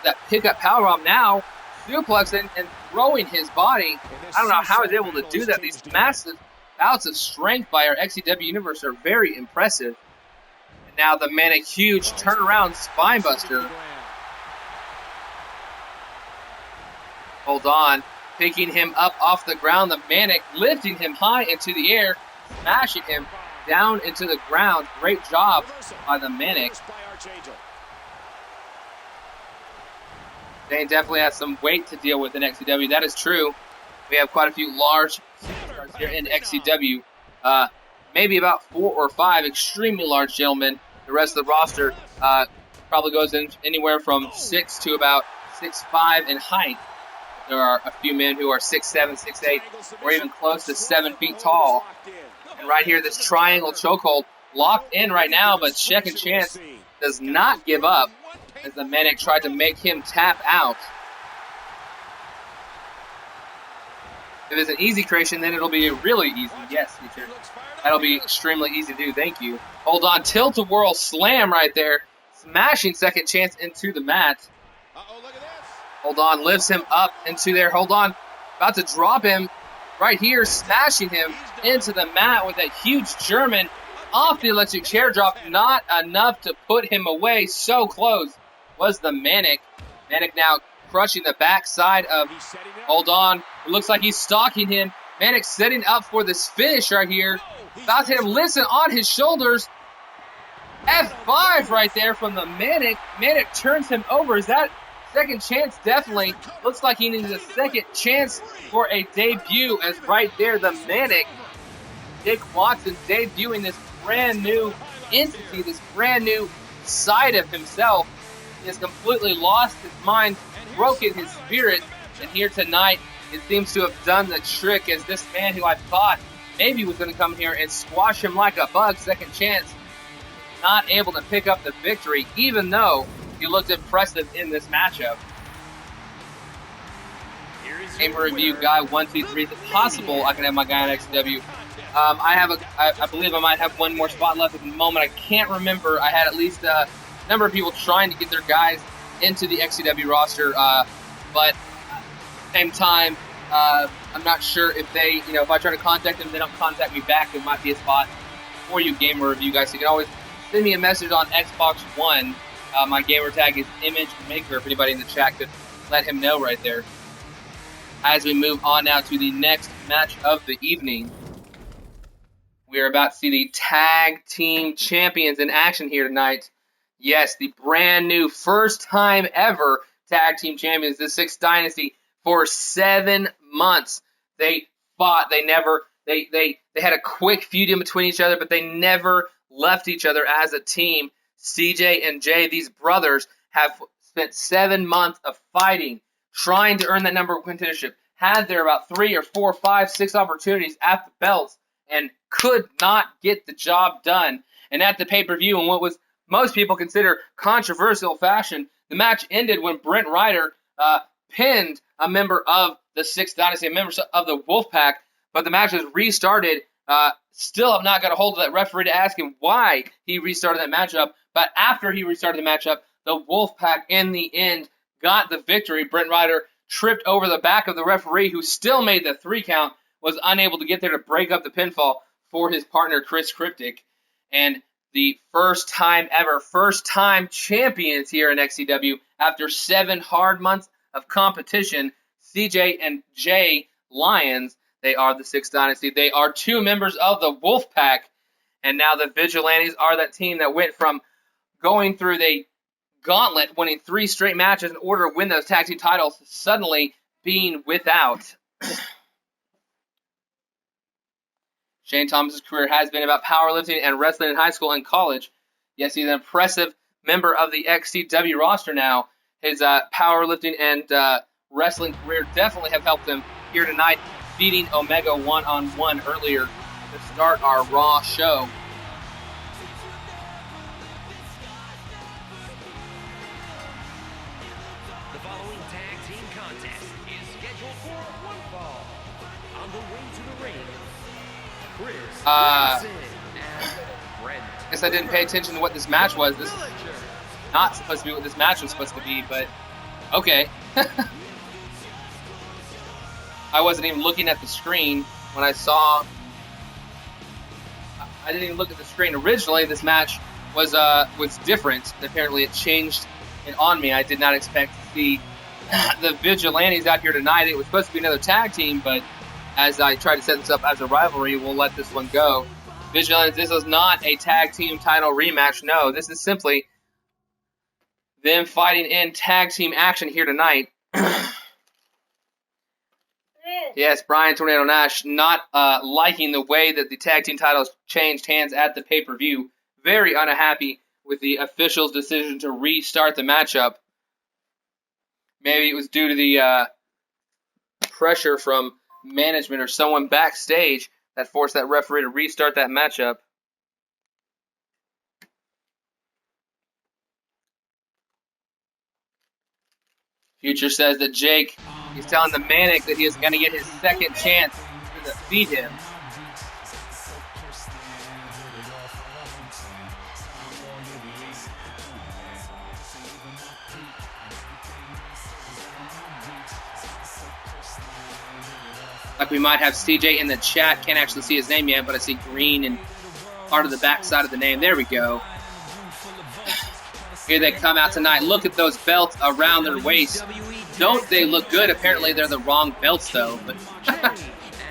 That pickup powerbomb now, suplexing and throwing his body. I don't know how he's able to do that. These massive bouts of strength by our XCW universe are very impressive. And now the Manic, huge turnaround spinebuster. Hold on. Picking him up off the ground. The Manic lifting him high into the air, smashing him down into the ground. Great job by the Manic. They definitely has some weight to deal with in XCW. That is true. We have quite a few large superstars here in XCW. Maybe about 4 or 5 extremely large gentlemen. The rest of the roster probably goes in anywhere from 6 to about 6'5" in height. There are a few men who are 6'7", 6'8", or even close to 7 feet tall. And right here, this triangle chokehold locked in right now, but Second Chance does not give up as the Manic tried to make him tap out. If it's an easy creation, then it'll be really easy. Yes, teacher. That'll be extremely easy to do. Thank you. Hold on. Tilt-a-whirl slam right there. Smashing Second Chance into the mat. Hold on. Lifts him up into there. Hold on. About to drop him right here. Smashing him into the mat with a huge German off the electric chair drop. Not enough to put him away. So close was the Manic. Manic now crushing the backside of, hold on, it looks like he's stalking him. Manic setting up for this finish right here. About to hit him, listen on his shoulders. F5 right there from the Manic. Manic turns him over. Is that second chance? Definitely. Looks like he needs a second chance for a debut, as right there the Manic, Dick Watson, debuting this brand new entity, this brand new side of himself. He has completely lost his mind, broken his spirit, and here tonight it seems to have done the trick, as this man who I thought maybe was going to come here and squash him like a bug, second chance, not able to pick up the victory, even though he looked impressive in this matchup. Gamer review guy 123. Is it possible I can have my guy on XCW? I believe I might have one more spot left at the moment. I can't remember. I had at least a number of people trying to get their guys into the XCW roster, but at the same time, I'm not sure if they, if I try to contact them, they don't contact me back. There might be a spot for you, gamer review guys. So you can always send me a message on Xbox One. My gamer tag is Image Maker. If anybody in the chat could let him know right there. As we move on now to the next match of the evening, we are about to see the tag team champions in action here tonight. Yes, the brand new first time ever tag team champions, the Sixth Dynasty, for 7 months. They fought. They had a quick feud in between each other, but they never left each other as a team. CJ and Jay, these brothers, have spent 7 months of fighting, trying to earn that number one contendership. Had there about 3 or 4, 5, 6 opportunities at the belts and could not get the job done. And at the pay-per-view, in what was most people consider controversial fashion, the match ended when Brent Ryder pinned a member of the Sixth Dynasty, a member of the Wolfpack, but the match was restarted. Still have not got a hold of that referee to ask him why he restarted that matchup, but after he restarted the matchup, the Wolfpack in the end got the victory. Brent Ryder tripped over the back of the referee, who still made the 3 count, was unable to get there to break up the pinfall for his partner, Chris Cryptic. And the first time ever, first time champions here in XCW after 7 hard months of competition, CJ and Jay Lyons. They are the Sixth Dynasty. They are 2 members of the Wolfpack. And now the Vigilantes are that team that went from going through the gauntlet, winning 3 straight matches in order to win those tag team titles, suddenly being without. Shane Thomas's career has been about powerlifting and wrestling in high school and college. Yes, he's an impressive member of the XCW roster now. His powerlifting and wrestling career definitely have helped him here tonight, beating Omega one-on-one earlier to start our Raw show. The following tag team contest is scheduled for one fall. On the way to the ring, Chris Jackson and Brent. I guess I didn't pay attention to what this match was. This is not supposed to be what this match was supposed to be, but okay. I wasn't even looking at the screen when I saw. I didn't even look at the screen. Originally, this match was different. Apparently, it changed and on me. I did not expect to see the Vigilantes out here tonight. It was supposed to be another tag team, but as I tried to set this up as a rivalry, we'll let this one go. Vigilantes, this is not a tag team title rematch. No, this is simply them fighting in tag team action here tonight. Yes, Brian Tornado Nash not liking the way that the tag team titles changed hands at the pay-per-view. Very unhappy with the official's decision to restart the matchup. Maybe it was due to the pressure from management or someone backstage that forced that referee to restart that matchup. Future says that Jake, he's telling the Manic that he is going to get his second chance to defeat him. Like we might have CJ in the chat. Can't actually see his name yet, but I see green and part of the back side of the name. There we go. Here they come out tonight. Look at those belts around their waist. Don't they look good? Apparently they're the wrong belts though.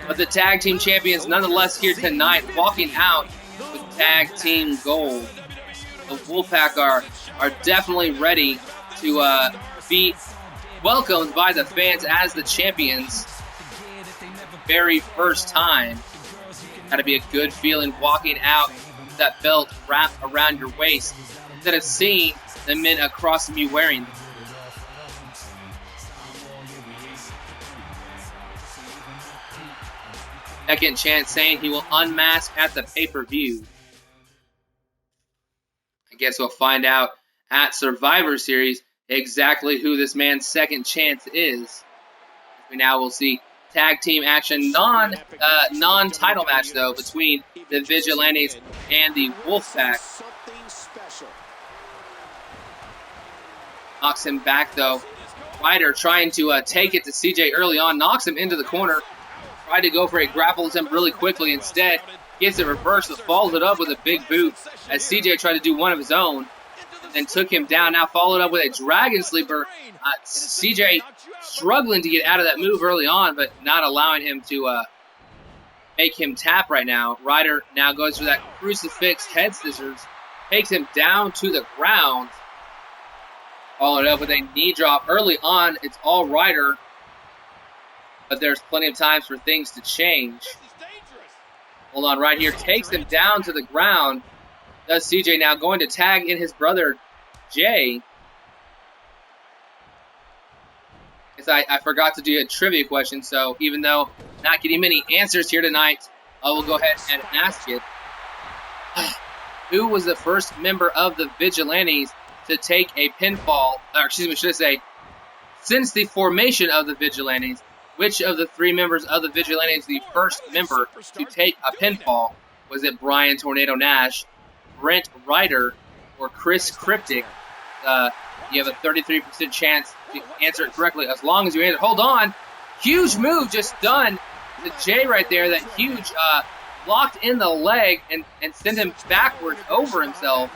But the tag team champions nonetheless here tonight, walking out with tag team gold. The Wolfpack are definitely ready to be welcomed by the fans as the champions. Very first time. Gotta be a good feeling walking out with that belt wrapped around your waist instead of seeing the men across from you wearing them. Second Chance saying he will unmask at the pay-per-view. I guess we'll find out at Survivor Series exactly who this man's Second Chance is. We now will see tag team action, non-title match though, between the Vigilantes and the Wolfpack. Knocks him back though. Ryder trying to take it to CJ early on, knocks him into the corner. Tried to go for a grapple attempt really quickly. Instead, gets it reversed, but follows it up with a big boot as CJ tried to do one of his own and took him down. Now followed up with a dragon sleeper. CJ struggling to get out of that move early on, but not allowing him to make him tap right now. Ryder now goes for that crucifix head scissors, takes him down to the ground. Followed up with a knee drop. Early on, it's all Ryder, but there's plenty of times for things to change. Hold on right here. Takes him down to the ground. Does CJ now going to tag in his brother, Jay. I forgot to do a trivia question, so even though not getting many answers here tonight, I will go ahead and ask it. Who was the first member of the Vigilantes to take a pinfall, or excuse me, should I say, since the formation of the Vigilantes, which of the three members of the Vigilantes the first member to take a pinfall? Was it Brian Tornado Nash, Brent Ryder, or Chris Cryptic? You have a 33% chance to answer it correctly as long as you answer. Hold on. Huge move just done. The J right there, that huge blocked in the leg and sent him backwards over himself.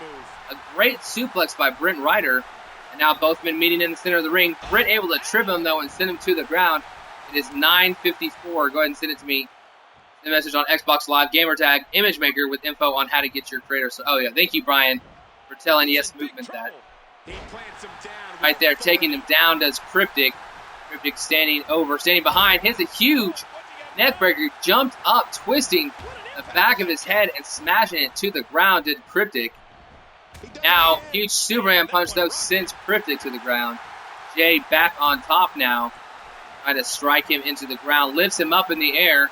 A great suplex by Brent Ryder. And now both men meeting in the center of the ring. Brent able to trip him, though, and send him to the ground. It is 9:54. Go ahead and send it to me. The message on Xbox Live, Gamertag, Image Maker with info on how to get your creator. So, oh, yeah. Thank you, Brian, for telling Yes Movement that. Right there, taking him down, does Cryptic. Cryptic standing behind, hits a huge neckbreaker, jumped up, twisting the back of his head and smashing it to the ground, did Cryptic. Now, huge Superman punch, though, sends Cryptic to the ground. Jay back on top now, trying to strike him into the ground, lifts him up in the air.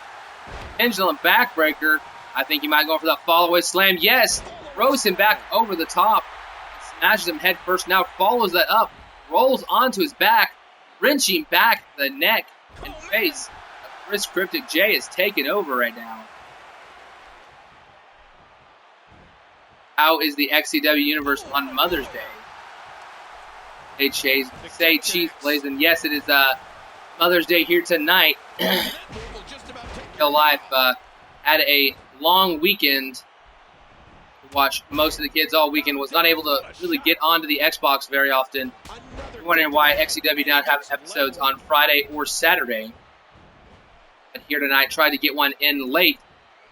Pendulum backbreaker. I think he might go for that follow-away slam. Yes, throws him back over the top. Smashes him head first, now follows that up, rolls onto his back, wrenching back the neck and face of Chris Cryptic. Jay is taking over right now. How is the XCW universe on Mother's Day? Say Chief Blazin'. Yes, it is Mother's Day here tonight. Life had a long weekend. Watched most of the kids all weekend. Was not able to really get onto the Xbox very often. You're wondering why XCW did not have episodes on Friday or Saturday. But here tonight, tried to get one in late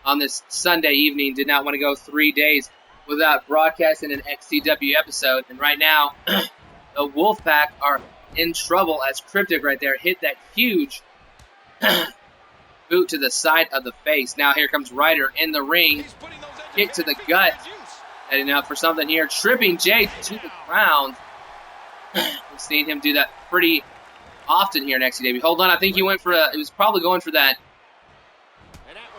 on this Sunday evening. Did not want to go 3 days without broadcasting an XCW episode. And right now, the Wolfpack are in trouble as Cryptic right there hit that huge boot to the side of the face. Now here comes Ryder in the ring. Kick to the gut. Heading up for something here. Tripping Jay to the ground. We've seen him do that pretty often here in XCW. Hold on, I think he went for he was probably going for that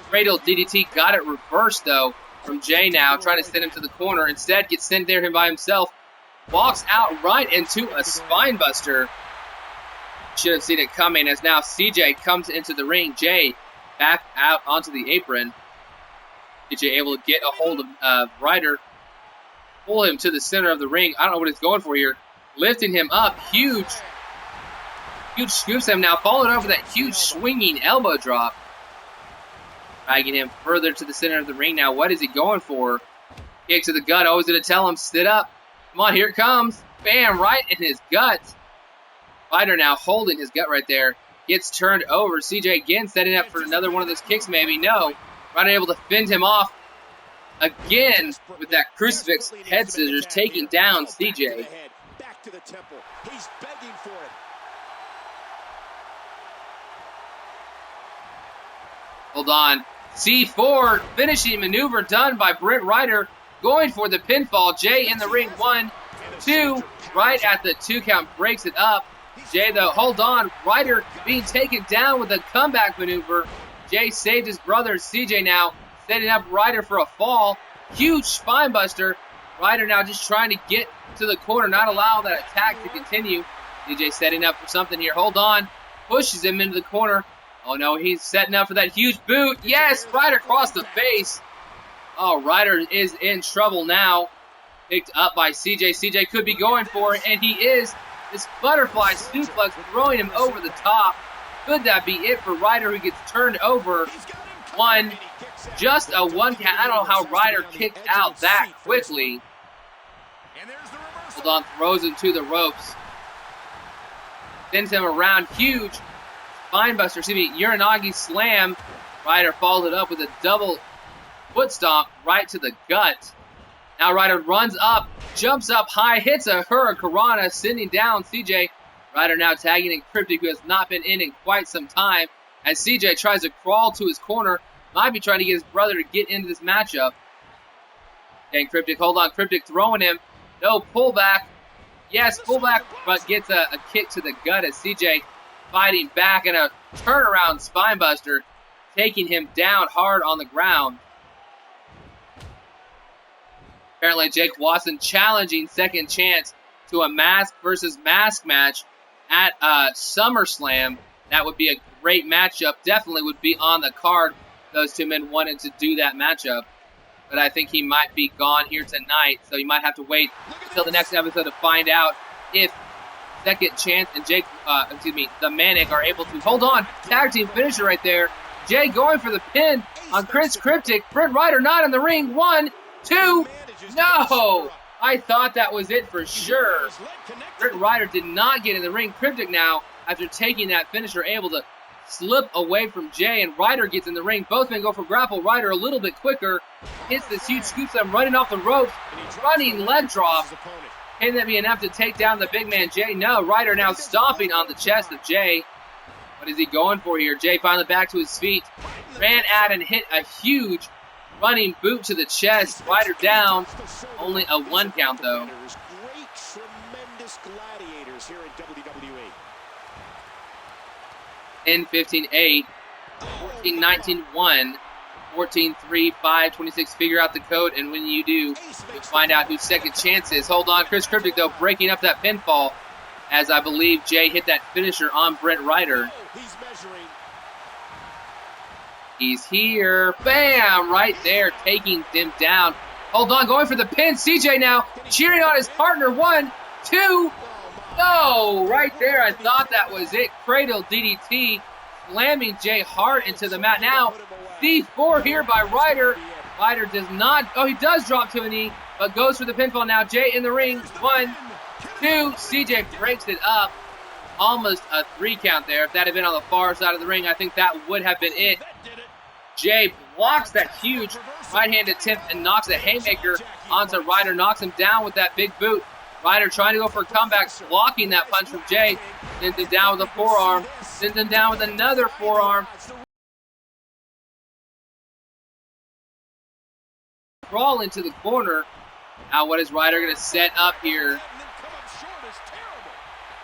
Cradle DDT. Got it reversed, though, from Jay now. Trying to send him to the corner. Instead, gets sent there him by himself. Walks out right into a spine buster. Should have seen it coming as now CJ comes into the ring. Jay back out onto the apron. CJ able to get a hold of Ryder. Pull him to the center of the ring. I don't know what he's going for here. Lifting him up. Huge scoops him now. Followed over that huge swinging elbow drop. Dragging him further to the center of the ring now. What is he going for? Kick to the gut. Always going to tell him, sit up. Come on, here it comes. Bam, right in his gut. Ryder now holding his gut right there. Gets turned over. CJ again setting up for another one of those kicks maybe. No. Ryder able to fend him off again with that crucifix head scissors, taking down CJ. Back to the temple. He's begging for it. Hold on. C4 finishing maneuver done by Britt Ryder, going for the pinfall. Jay in the ring. 1, 2. Right at the 2 count, breaks it up. Jay though, hold on. Ryder being taken down with a comeback maneuver. Jay saved his brother. CJ now setting up Ryder for a fall. Huge spine buster. Ryder now just trying to get to the corner, not allow that attack to continue. CJ setting up for something here. Hold on. Pushes him into the corner. Oh no, he's setting up for that huge boot. Yes, Ryder across the face. Oh, Ryder is in trouble now. Picked up by CJ. CJ could be going for it, and he is. This butterfly suplex throwing him over the top. Could that be it for Ryder, who gets turned over? Just a 1 count. I don't know how Ryder kicked out that quickly. Hold on, throws him to the ropes. Sends him around. Huge spinebuster, Uranagi slam. Ryder followed it up with a double foot stomp right to the gut. Now Ryder runs up, jumps up high, hits a Hurricanrana, sending down CJ. Ryder now tagging in Cryptic, who has not been in quite some time, as CJ tries to crawl to his corner. Might be trying to get his brother to get into this matchup. Okay, Cryptic, hold on. Cryptic throwing him. No, pullback. Yes, pullback, but gets a kick to the gut as CJ fighting back, and a turnaround spinebuster, taking him down hard on the ground. Apparently, Jake Watson challenging Second Chance to a mask versus mask match at SummerSlam. That would be a great matchup. Definitely would be on the card. Those two men wanted to do that matchup. But I think he might be gone here tonight, so you might have to wait until the next episode to find out if Second Chance and the Manic are able to hold on. Tag team finisher right there. Jay going for the pin on Chris Cryptic. Britt Ryder not in the ring. 1, 2. No! I thought that was it for sure. Britt Ryder did not get in the ring. Cryptic now, after taking that finisher, able to slip away from Jay, and Ryder gets in the ring. Both men go for grapple. Ryder a little bit quicker. Hits this huge scoop slam, running off the ropes. Running leg drop. Can that be enough to take down the big man, Jay? No, Ryder now stomping on the chest of Jay. What is he going for here? Jay finally back to his feet. Ran out and hit a huge running boot to the chest. Ryder down. Only a 1 count, though. Great, tremendous gladiators here in WWE. 10-15-8. 14-19-1. 14-3-5, 26. Figure out the code, and when you do, you'll find out who Second Chance is. Hold on, Chris Cryptic, though, breaking up that pinfall, as I believe Jay hit that finisher on Britt Ryder. He's measuring. He's here. Bam! Right there, taking them down. Hold on, going for the pin. CJ now cheering on his partner. 1, 2. No! Right there, I thought that was it. Cradle DDT, slamming Jay hard into the mat. Now, C4 here by Ryder. Ryder does not. Oh, he does drop to a knee, but goes for the pinfall now. Jay in the ring. 1, 2. CJ breaks it up. Almost a 3 count there. If that had been on the far side of the ring, I think that would have been it. Jay blocks that huge right-hand attempt and knocks a haymaker onto Ryder. Knocks him down with that big boot. Ryder trying to go for a comeback, blocking that punch from Jay. Sends him down with a forearm. Sends him down with another forearm. Crawl into the corner. Now what is Ryder going to set up here?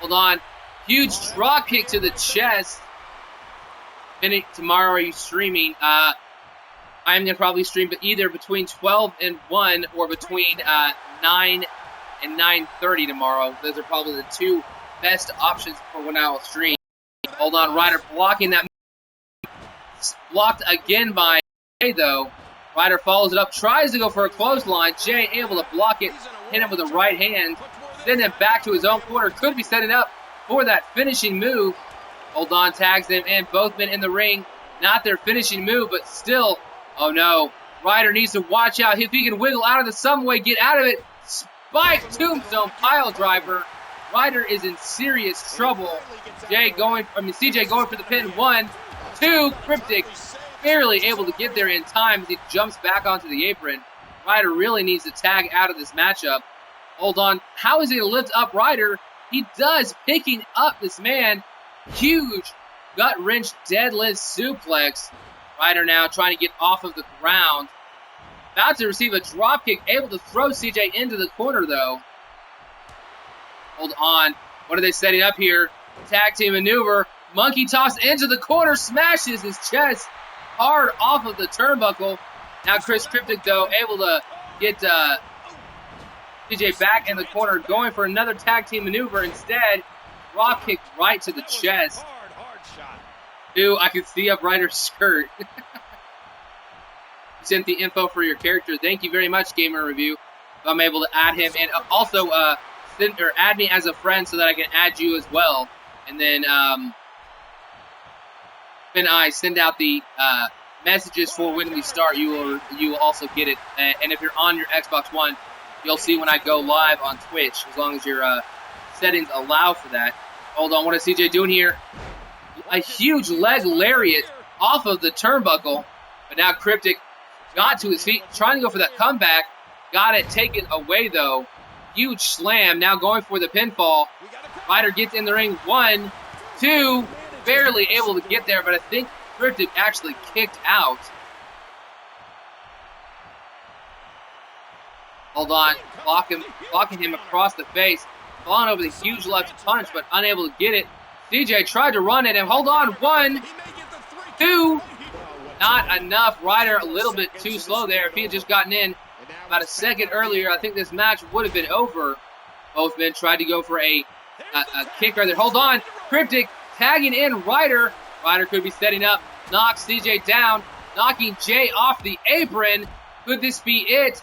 Hold on. Huge drop kick to the chest. Tomorrow, are you streaming? I'm going to probably stream either between 12 and 1 or between 9 and 9:30 tomorrow. Those are probably the 2 best options for when I will stream. Hold on, Ryder blocking that. Blocked again by Jay, though. Ryder follows it up, tries to go for a clothesline. Jay able to block it, hit him with the right hand, send him back to his own corner. Could be setting up for that finishing move. Hold on, tags him in. Both men in the ring. not their finishing move, but still, oh no, Ryder needs to watch out. If he can wiggle out of this some way, get out of it. Spike tombstone pile driver. Ryder is in serious trouble. CJ going for the pin. 1, 2, Cryptic barely able to get there in time as he jumps back onto the apron. Ryder really needs to tag out of this matchup. Hold on. How is he going to lift up Ryder? He does, picking up this man. Huge gut wrench deadlift suplex. Ryder now trying to get off of the ground. About to receive a drop kick, able to throw CJ into the corner though. Hold on. What are they setting up here? Tag team maneuver. Monkey toss into the corner, smashes his chest hard off of the turnbuckle. Now Chris Cryptic though able to get CJ back in the corner, going for another tag team maneuver. Instead, drop kick right to the chest. Hard shot. Ooh, I can see up Ryder's skirt. Sent the info for your character. Thank you very much, Gamer Review. So I'm able to add him, and also add me as a friend so that I can add you as well. And then when I send out the messages for when we start, you will also get it. And if you're on your Xbox One, you'll see when I go live on Twitch, as long as your settings allow for that. Hold on, what is CJ doing here? A huge leg lariat off of the turnbuckle, but now Cryptic got to his feet, trying to go for that comeback. Got it taken away though. Huge slam, now going for the pinfall. Ryder gets in the ring. 1, 2, barely able to get there, but I think Cryptic actually kicked out. Hold on, blocking him across the face, falling over the huge left punch, but unable to get it. CJ tried to run at him. Hold on, 1, 2, not enough. Ryder a little bit too slow there. If he had just gotten in about a second earlier, I think this match would have been over. Both men tried to go for a kick right there. Hold on, Cryptic tagging in Ryder. Ryder could be setting up, knocks CJ down, knocking Jay off the apron. Could this be it?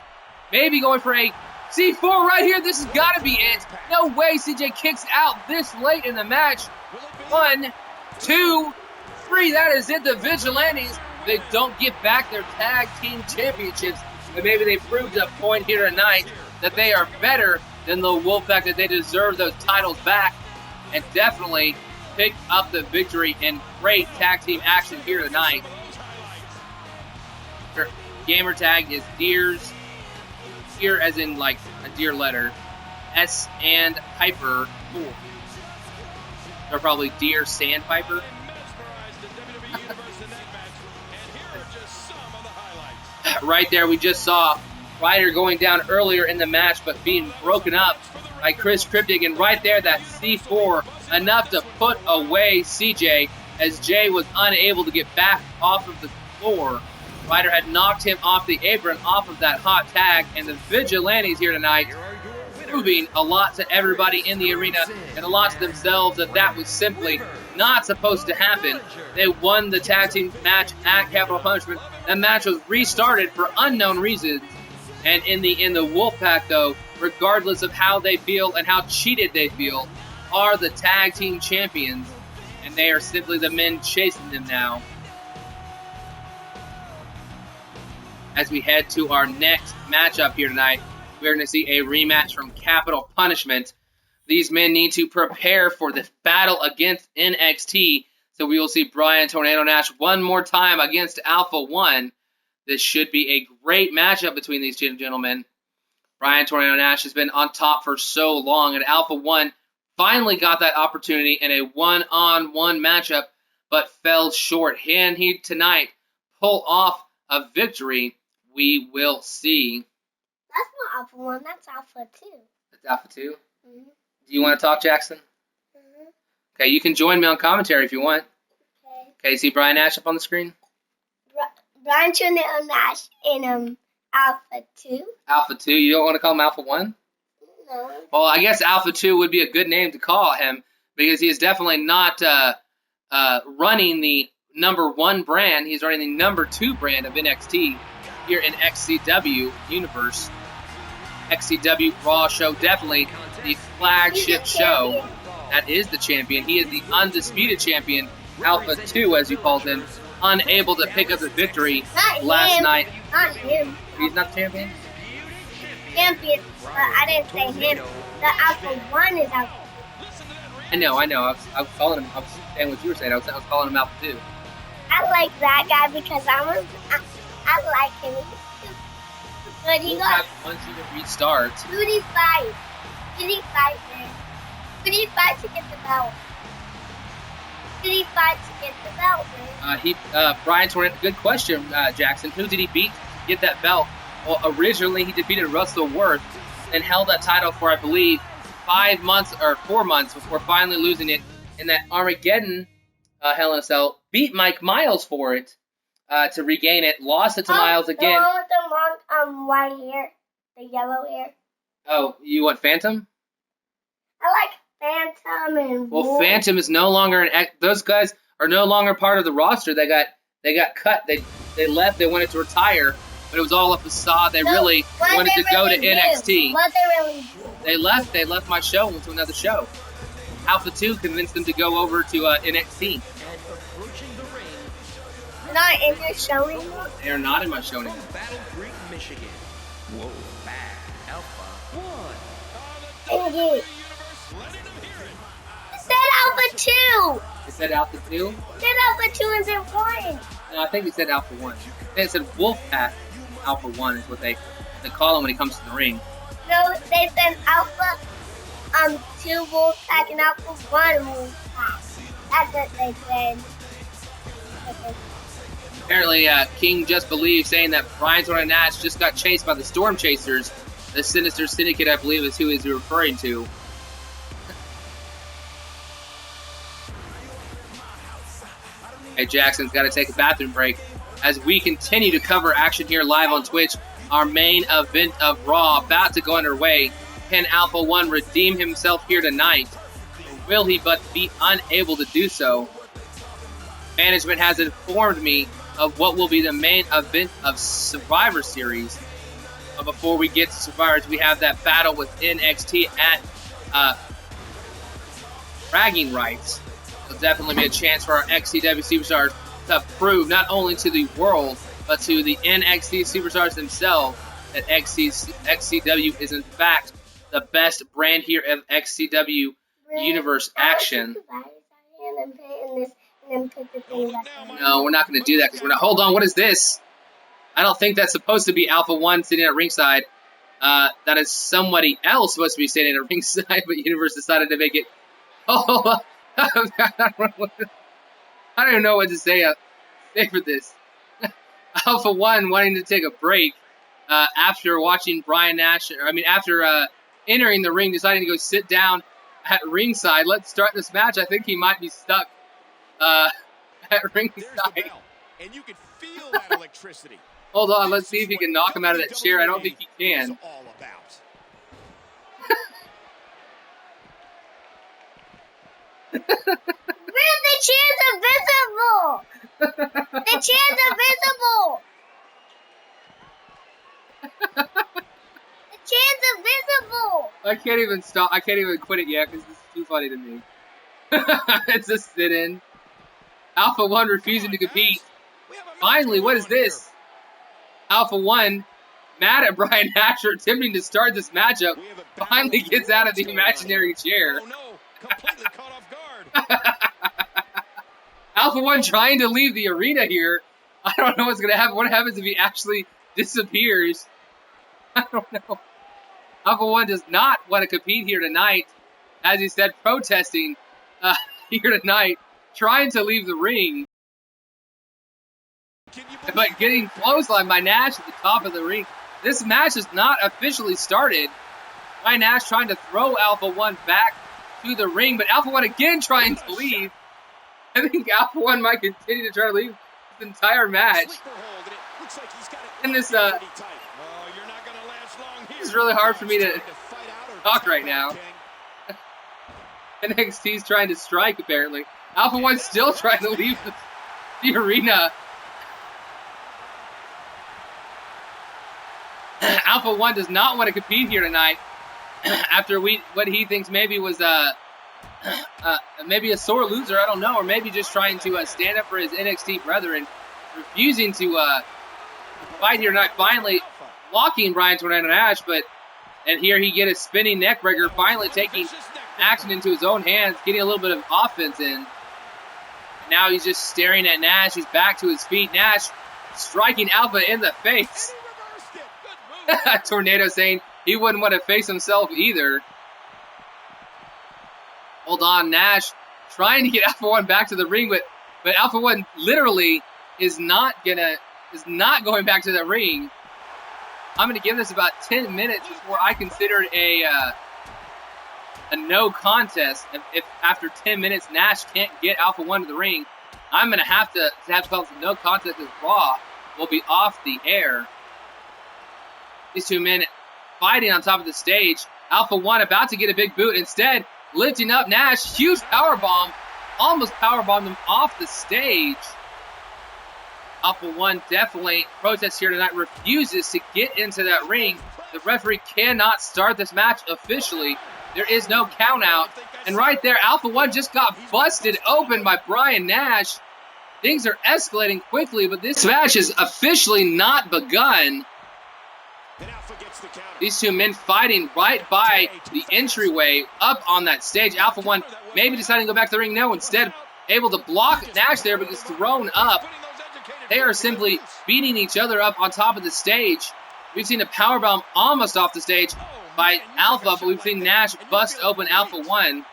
Maybe going for a C4 right here. This has got to be it. No way CJ kicks out this late in the match. 1, 2, 3. That is it. The Vigilantes, they don't get back their tag team championships, but maybe they proved a point here tonight that they are better than the Wolfpack, that they deserve those titles back, and definitely picked up the victory in great tag team action here tonight. Their gamer tag is Deers. Deer as in like a deer letter. S and Piper 4. They're probably Deer Sandpiper. Right there, we just saw Ryder going down earlier in the match, but being broken up by Chris Cryptic. And right there, that C4, enough to put away CJ, as Jay was unable to get back off of the floor. Ryder had knocked him off the apron, off of that hot tag, and the Vigilantes here tonight proving a lot to everybody in the arena and a lot to themselves that that was simply not supposed to happen. They won the tag team match at Capital Punishment. That match was restarted for unknown reasons. And in the Wolfpack, though, regardless of how they feel and how cheated they feel, are the tag team champions. And they are simply the men chasing them now. As we head to our next matchup here tonight, we're going to see a rematch from Capital Punishment. These men need to prepare for the battle against NXT. So we will see Brian Tornado Nash one more time against Alpha One. This should be a great matchup between these two gentlemen. Brian Tornado Nash has been on top for so long, and Alpha One finally got that opportunity in a one-on-one matchup, but fell short. Can he tonight pull off a victory? We will see. That's not Alpha 1, that's Alpha 2. That's Alpha 2? Mm-hmm. Do you want to talk, Jackson? Mm-hmm. Okay, you can join me on commentary if you want. Okay. Okay, see Brian Nash up on the screen? Brian Tornado Nash in Alpha 2. Alpha 2? You don't want to call him Alpha 1? No. Well, I guess Alpha 2 would be a good name to call him, because he is definitely not running the number 1 brand. He's running the number 2 brand of NXT here in XCW universe. XCW Raw show, definitely the flagship show. That is the champion. He is the undisputed champion. Alpha 2, as you call him, unable to pick up the victory Not last him. night. Not him. He's not the champion? Champion, but I didn't say him. The Alpha 1 is Alpha I know. I was calling him. I was saying what you were saying. I was calling him Alpha 2. 2. I like that guy because I like him. He's good. He got Once you restart. who did he fight? Did he fight there? Who did he fight to get the belt? Who did he fight to get the belt there? Brian Torrent, good question, Jackson. Who did he beat to get that belt? Well, originally he defeated Russell Worth and held that title for, I believe, 5 months or 4 months before finally losing it in that Armageddon Hell in a Cell. Beat Mike Miles for it to regain it. Lost it to Miles again. The one with the long white hair, the yellow hair. Oh, you want Phantom? I like Phantom and Well, Wolf. Phantom is no longer those guys are no longer part of the roster. They got cut. They left. They wanted to retire, but it was all a facade. They really What wanted they to go to really do? NXT. What they really do? They left. They left my show and went to another show. Alpha 2 convinced them to go over to NXT. And approaching the ring Not in your show anymore? They are not in my show from anymore. Battle Creek, Michigan. Whoa, back Alpha 1. Thank you. Universe, letting them hear it. It said Alpha 2. They said Alpha 2? It said Alpha 2 and then 1. No, I think they said Alpha 1. They said Wolfpack Alpha 1 is what they call him when he comes to the ring. No, they said Alpha 2 Wolfpack and Alpha 1 Wolfpack. That's what they said. Apparently, King Just Believe saying that Brian Torrent Nash just got chased by the Storm Chasers. The Sinister Syndicate, I believe, is who he's referring to. Hey, Jackson's got to take a bathroom break. As we continue to cover action here live on Twitch, our main event of Raw about to go underway. Can Alpha 1 redeem himself here tonight? Or will he but be unable to do so? Management has informed me of what will be the main event of Survivor Series. But before we get to Survivors, we have that battle with NXT at bragging rights. There'll definitely be a chance for our XCW superstars to prove not only to the world, but to the NXT superstars themselves that XCW is in fact the best brand here of XCW Universe action. No, we're not going to do that because we're not. Hold on, what is this? I don't think that's supposed to be Alpha 1 sitting at ringside. That is somebody else supposed to be sitting at ringside, but Universe decided to make it. Oh, I don't even know what to say for this. Alpha 1 wanting to take a break after watching Brian Nash. After entering the ring, deciding to go sit down at ringside. Let's start this match. I think he might be stuck at ringside. And you can feel that electricity. Hold on, let's see if he can knock him out of that chair. I don't think he can. It's all about. The chairs are visible! The chairs are visible! The chairs are visible! I can't even stop. I can't even quit it yet because this is too funny to me. It's a sit-in. Alpha 1 refusing to compete. Finally, what is this? Alpha 1, mad at Brian Nash for attempting to start this matchup, finally gets out of the imaginary chair. Oh no, completely caught off guard. Alpha 1 trying to leave the arena here. I don't know what's going to happen. What happens if he actually disappears? I don't know. Alpha 1 does not want to compete here tonight. As he said, protesting here tonight, trying to leave the ring. But getting clotheslined by Nash at the top of the ring. This match has not officially started. By Nash trying to throw Alpha 1 back to the ring, but Alpha 1 again trying to leave. I think Alpha 1 might continue to try to leave this entire match. And this is really hard for me to talk right now. NXT's trying to strike, apparently. Alpha 1's still trying to leave the arena. Alpha 1 does not want to compete here tonight after what he thinks maybe was maybe a sore loser, I don't know, or maybe just trying to stand up for his NXT brethren, refusing to fight here tonight. Finally, blocking Brian Tornado Nash, and here he get a spinning neck breaker, finally taking action into his own hands, getting a little bit of offense in. Now he's just staring at Nash. He's back to his feet. Nash striking Alpha in the face. Tornado saying he wouldn't want to face himself either. Hold on, Nash trying to get Alpha One back to the ring, but Alpha One literally is not going back to the ring. I'm gonna give this about 10 minutes before I consider it a no contest. If after 10 minutes Nash can't get Alpha One to the ring, I'm gonna have to call no contest as Raw will be off the air. These two men fighting on top of the stage. Alpha One about to get a big boot, instead lifting up Nash, huge powerbomb, almost powerbombed him off the stage. Alpha One definitely protests here tonight, refuses to get into that ring. The referee cannot start this match officially. There is no count out. And right there, Alpha One just got busted open by Brian Nash. Things are escalating quickly, but this match is officially not begun. These two men fighting right by the entryway up on that stage. Alpha One maybe deciding to go back to the ring. No, instead able to block Nash there, but is thrown up. They are simply beating each other up on top of the stage. We've seen a powerbomb almost off the stage by Alpha, but we've seen Nash bust open Alpha One.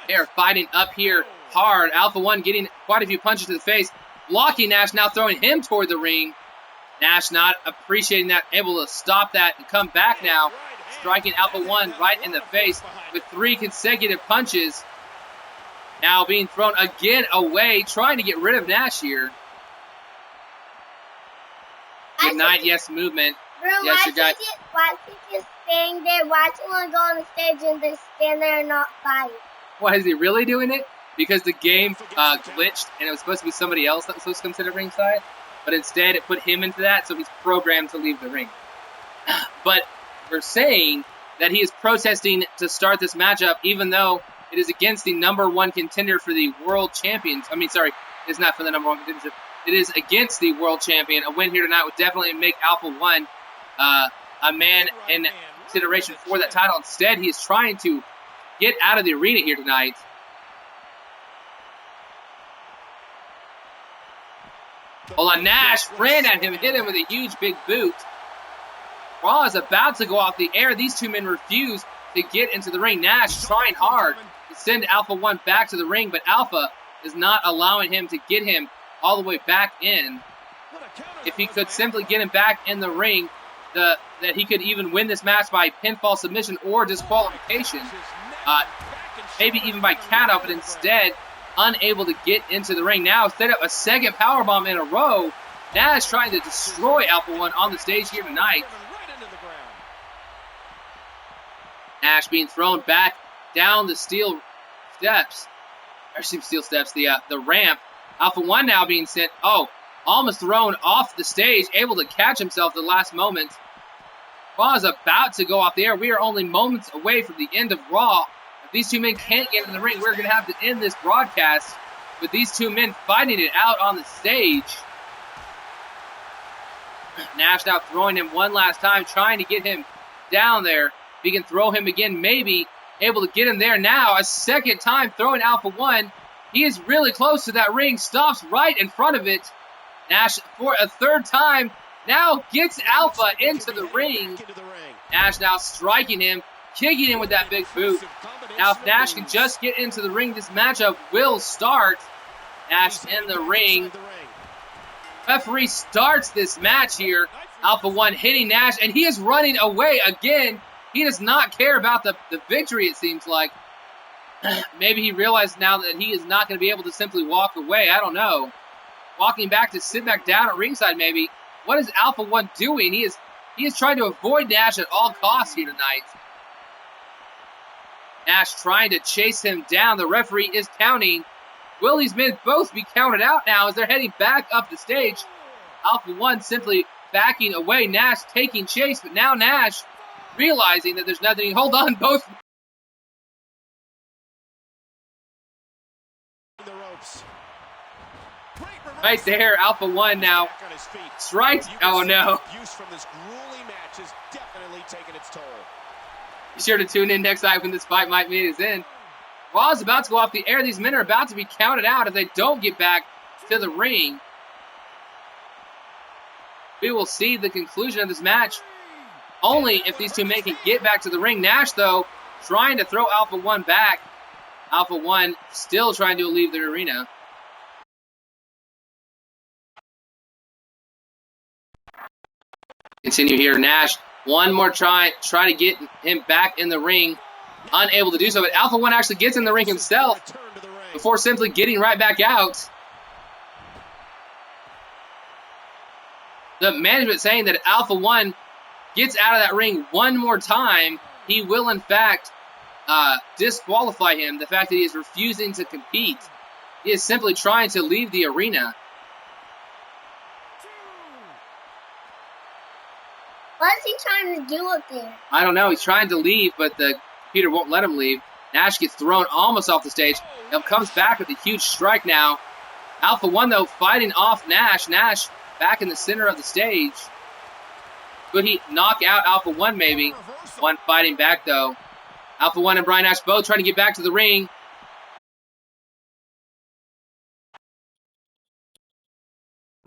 They are fighting up here hard. Alpha One getting quite a few punches to the face, blocking Nash, now throwing him toward the ring. Nash not appreciating that, able to stop that and come back now, striking Alpha One right in the face with 3 consecutive punches. Now being thrown again away, trying to get rid of Nash here. Good night, yes movement. Bro, yes, you got. Why is he just staying there? Why does he want to go on the stage and just stand there and not fight? Why is he really doing it? Because the game glitched and it was supposed to be somebody else that was supposed to come to the ringside, but instead it put him into that, so he's programmed to leave the ring. But we're saying that he is protesting to start this matchup, even though it is against the #1 contender for the world champions. I mean, sorry, it's not for the #1 contender. It is against the world champion. A win here tonight would definitely make Alpha One a man in consideration for that title. Instead, he is trying to get out of the arena here tonight. Hold on, Nash ran at him, hit him with a huge big boot. Raw is about to go off the air. These two men refuse to get into the ring. Nash trying hard to send Alpha One back to the ring, but Alpha is not allowing him to get him all the way back in. If he could simply get him back in the ring, that he could even win this match by pinfall submission or disqualification. Maybe even by countout, but instead unable to get into the ring. Now set up a second powerbomb in a row. Nash trying to destroy Alpha One on the stage here tonight. Nash being thrown back down the steel steps. The ramp. Alpha One now being sent, almost thrown off the stage, able to catch himself the last moment. Raw is about to go off the air. We are only moments away from the end of Raw. If these two men can't get in the ring, we're going to have to end this broadcast with these two men fighting it out on the stage. Nash now throwing him one last time, trying to get him down there. If he can throw him again, maybe able to get him there now. A second time throwing Alpha One. He is really close to that ring, stops right in front of it. Nash, for a third time, now gets Alpha into the ring. Nash now striking him, kicking him with that big boot. Now if Nash can just get into the ring, this matchup will start. Nash in the ring. Referee starts this match here. Alpha One hitting Nash, and he is running away again. He does not care about the victory, it seems like. Maybe he realized now that he is not going to be able to simply walk away. I don't know. Walking back to sit back down at ringside, maybe. What is Alpha One doing? He is trying to avoid Nash at all costs here tonight. Nash trying to chase him down. The referee is counting. Will these men both be counted out now as they're heading back up the stage? Alpha One simply backing away. Nash taking chase, but now Nash realizing that there's nothing. Hold on, both Right there, Alpha One now. Back on his feet. Strikes. You can Oh see no. the abuse from this grueling match has definitely taken its toll. Be sure to tune in next time when this fight might meet its end. While it's about to go off the air, these men are about to be counted out if they don't get back to the ring. We will see the conclusion of this match only if these two men can get back to the ring. Nash, though, trying to throw Alpha One back. Alpha One still trying to leave the arena. Continue here. Nash, one more try to get him back in the ring. Unable to do so, but Alpha One actually gets in the ring himself before simply getting right back out. The management saying that if Alpha One gets out of that ring one more time, he will in fact disqualify him. The fact that he is refusing to compete. He is simply trying to leave the arena. What is he trying to do up there? I don't know. He's trying to leave, but the computer won't let him leave. Nash gets thrown almost off the stage. He comes back with a huge strike now. Alpha One, though, fighting off Nash. Nash back in the center of the stage. Could he knock out Alpha One, maybe? One fighting back, though. Alpha One and Brian Nash both trying to get back to the ring.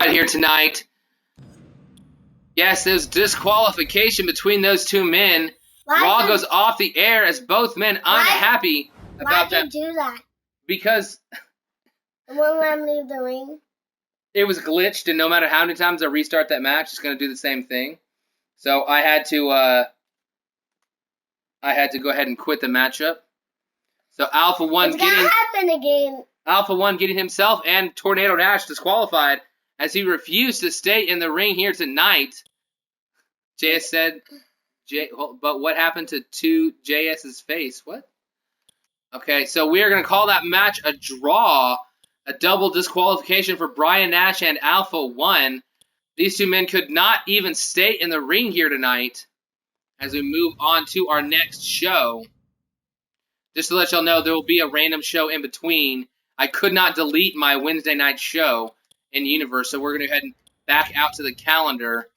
Right here tonight. Yes, there's disqualification between those two men. Raw goes off the air as both men unhappy about that. Why did you do that? Because It won't let him leave the ring. it was glitched, and no matter how many times I restart that match, it's going to do the same thing. So I had to go ahead and quit the matchup. So Alpha One It's gonna happen again. Alpha One getting himself and Tornado Nash disqualified as he refused to stay in the ring here tonight. JS said, but what happened to JS's face? What? Okay, so we are going to call that match a draw. A double disqualification for Brian Nash and Alpha One. These two men could not even stay in the ring here tonight as we move on to our next show. Just to let y'all know, there will be a random show in between. I could not delete my Wednesday night show in Universe, so we're going to go ahead and back out to the calendar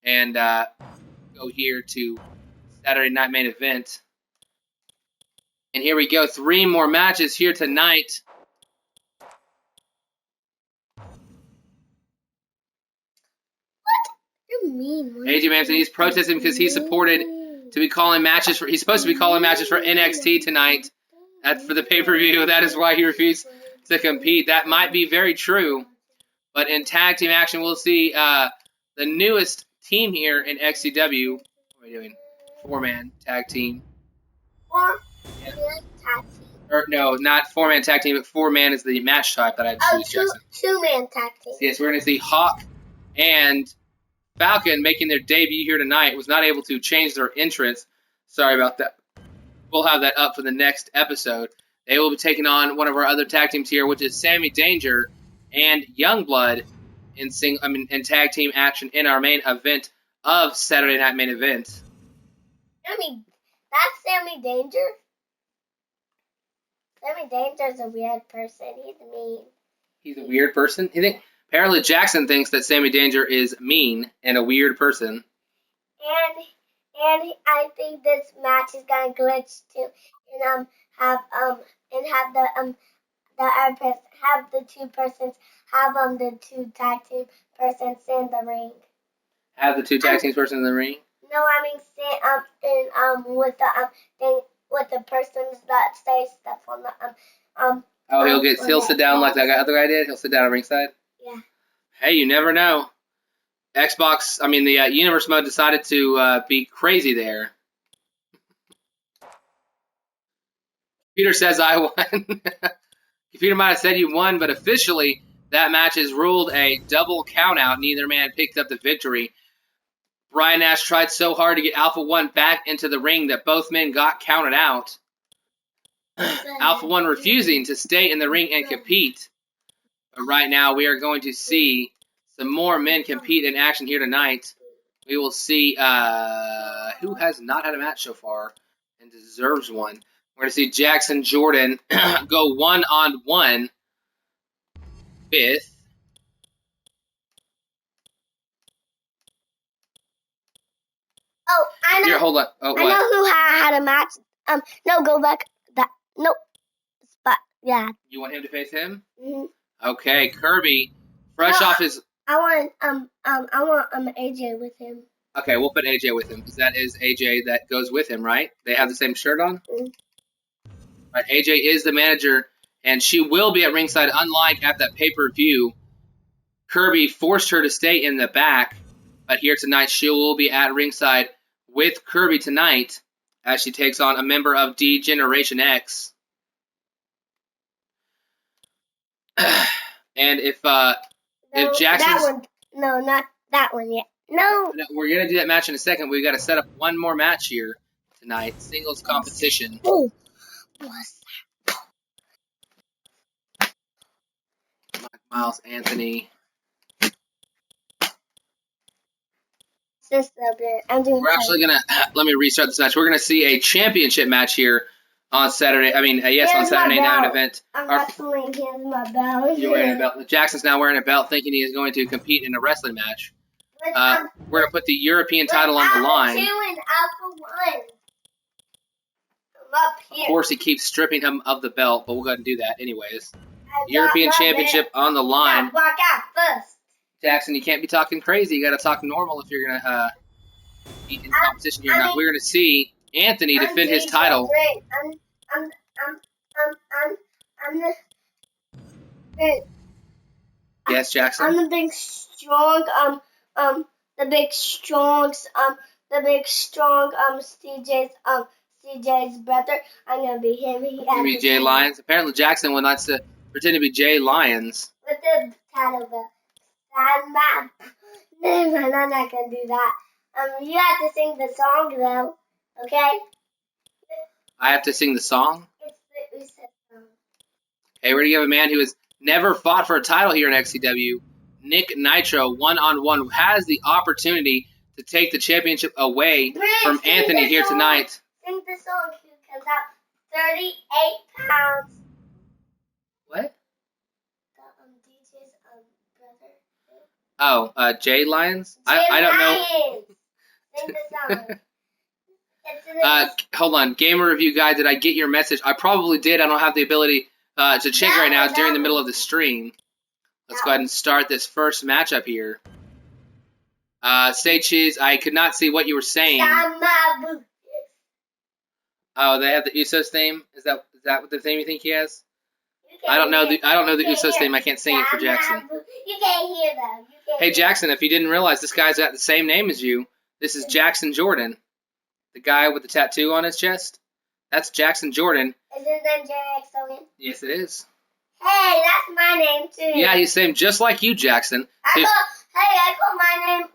and go here to Saturday Night Main Event. And here we go. 3 more matches here tonight. You're mean. AJ Manson, he's protesting because he's supported to be calling matches for. He's supposed to be calling matches for NXT tonight. That's for the pay-per-view. That is why he refused to compete. That might be very true. But in tag team action, we'll see the newest team here in XCW. What are we doing? 4-man tag team. Tag team. Or no, not 4-man tag team, but 4-man is the match type that I choose, Jackson. Two-man tag team. Yes, we're going to see Hawk and Falcon making their debut here tonight. Was not able to change their entrance. Sorry about that. We'll have that up for the next episode. They will be taking on one of our other tag teams here, which is Sammy Danger and Youngblood in tag team action in our main event of Saturday Night Main Event. That's Sammy Danger. Sammy Danger's a weird person. He's mean. He's a weird person? Apparently Jackson thinks that Sammy Danger is mean and a weird person. And I think this match is gonna glitch too, and have the two persons have the two tag team persons in the ring. Have the two tag team persons in the ring? No, I mean with the persons that say stuff on the Oh, he'll sit down like that other guy did. He'll sit down at ringside. Yeah. Hey, you never know. The Universe mode decided to be crazy there. Computer says I won. Computer might have said you won, but officially that match is ruled a double countout. Neither man picked up the victory. Brian Nash tried so hard to get Alpha One back into the ring that both men got counted out. Alpha One refusing to stay in the ring and compete. But right now we are going to see some more men compete in action here tonight. We will see who has not had a match so far and deserves one. We're going to see Jackson Jordan go one-on-one with Oh, I know. Here, hold on. Oh, I what? know who had a match. No, go back. No, spot. Yeah. You want him to face him? Mm-hmm. Okay, Kirby, fresh off his. I want AJ with him. Okay, we'll put AJ with him because that is AJ that goes with him, right? They have the same shirt on. Right, AJ is the manager, and she will be at ringside. Unlike at that pay-per-view, Kirby forced her to stay in the back, but here tonight she will be at ringside with Kirby tonight as she takes on a member of D Generation X. And if Jackson's that one, no, not that one yet. No. we're gonna do that match in a second. We've got to set up one more match here tonight, singles competition. Oh. Miles Anthony. We're actually gonna let me restart this match. We're gonna see a championship match here on Saturday. I mean, yes, on Saturday night event. I'm wrestling. Here's my belt. You're wearing a belt. Jackson's now wearing a belt, thinking he is going to compete in a wrestling match. We're gonna put the European title on the line. Alpha 2 and Alpha 1. I'm up here. Of course, he keeps stripping him of the belt, but we'll go ahead and do that anyways. European Championship on the line. Walk out first. Jackson, you can't be talking crazy. You got to talk normal if you're gonna be in competition here. Now we're gonna see Anthony defend his title. Yes, Jackson. I'm the big strong CJ's brother. I'm gonna be him. Gonna be Jay Lyons. Apparently, Jackson wants to pretend to be Jay Lyons. With the title belt. I'm not gonna do that. You have to sing the song though, okay? I have to sing the song? It's the Uset song. Hey, we're gonna give a man who has never fought for a title here in XCW, Nick Nitro, one-on-one, has the opportunity to take the championship away from Anthony here tonight. Sing the song because that's 38 pounds. What? DJ's brother. Oh, Jay Lyons? I don't know. Sing the song. Hold on. Gamer Review Guide, did I get your message? I probably did. I don't have the ability to check right now during the middle of the stream. Let's go ahead and start this first matchup here. Say cheese. I could not see what you were saying. Oh, they have the Usos theme. Is that what the theme you think he has? I don't know the Usos theme. I can't sing it for Jackson. You can't hear them. Hey Jackson, if you didn't realize, this guy's got the same name as you. This is Jackson Jordan, the guy with the tattoo on his chest. That's Jackson Jordan. Is his name JXON? Yes, it is. Hey, that's my name too. Yeah, he's named just like you, Jackson. I call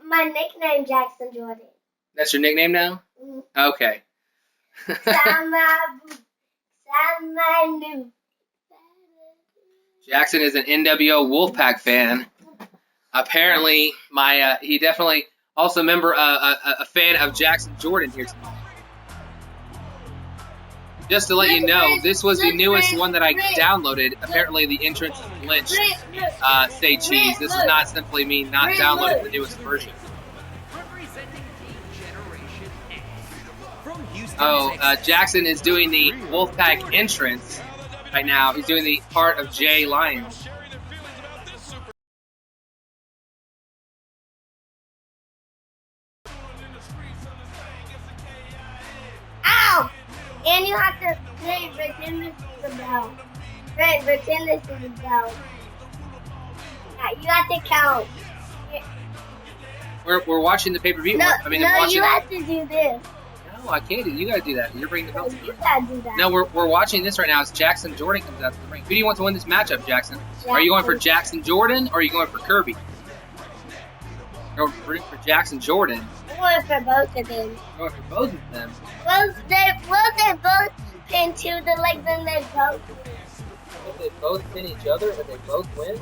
my nickname Jackson Jordan. That's your nickname now? Mm-hmm. Okay. Jackson is an NWO Wolfpack fan. Apparently, he definitely also a fan of Jackson Jordan here tonight. Just to let you know, this was the newest one that I downloaded. Apparently, the entrance is glitched. Say cheese. This is not simply me not downloading the newest version. Jackson is doing the Wolfpack entrance right now. He's doing the part of Jay Lyons. Ow! And you have to pretend this is a bell. Pretend this is a bell. Yeah, you have to count. We're watching the pay-per-view. No, watching you have to do this. No, I can't do. You gotta do that. You're bringing the belt. You gotta do that. No, we're watching this right now. As Jackson Jordan comes out to the ring. Who do you want to win this matchup, Jackson? Are you going for Jackson Jordan or are you going for Kirby? You're going for Jackson Jordan. I'm going for both of them. You're going for both of them. They both pin to the legs and they both win. If they both pin each other and they both win?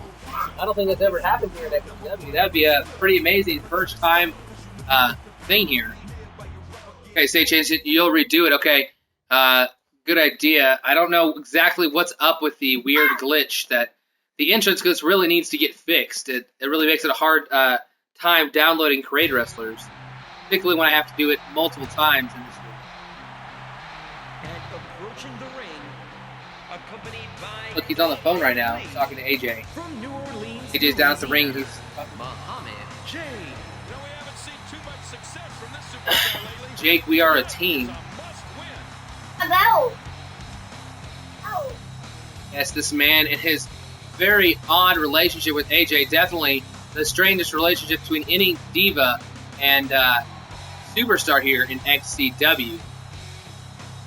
I don't think that's ever happened here at XCW. That would be a pretty amazing first time thing here. Okay, say change it. You'll redo it. Okay, good idea. I don't know exactly what's up with the weird glitch that the entrance glitch really needs to get fixed. It really makes it a hard time downloading Creator Wrestlers. particularly when I have to do it multiple times in this room. And approaching the ring, accompanied by Look, he's on the phone right now, he's talking to AJ. from New Orleans, AJ's down at the ring. He's Muhammad J. No, we haven't seen too much success from this superstar lately. Jake, we are a team. It's a must-win. About. Oh. Yes, this man and his very odd relationship with AJ, definitely the strangest relationship between any diva and superstar here in XCW.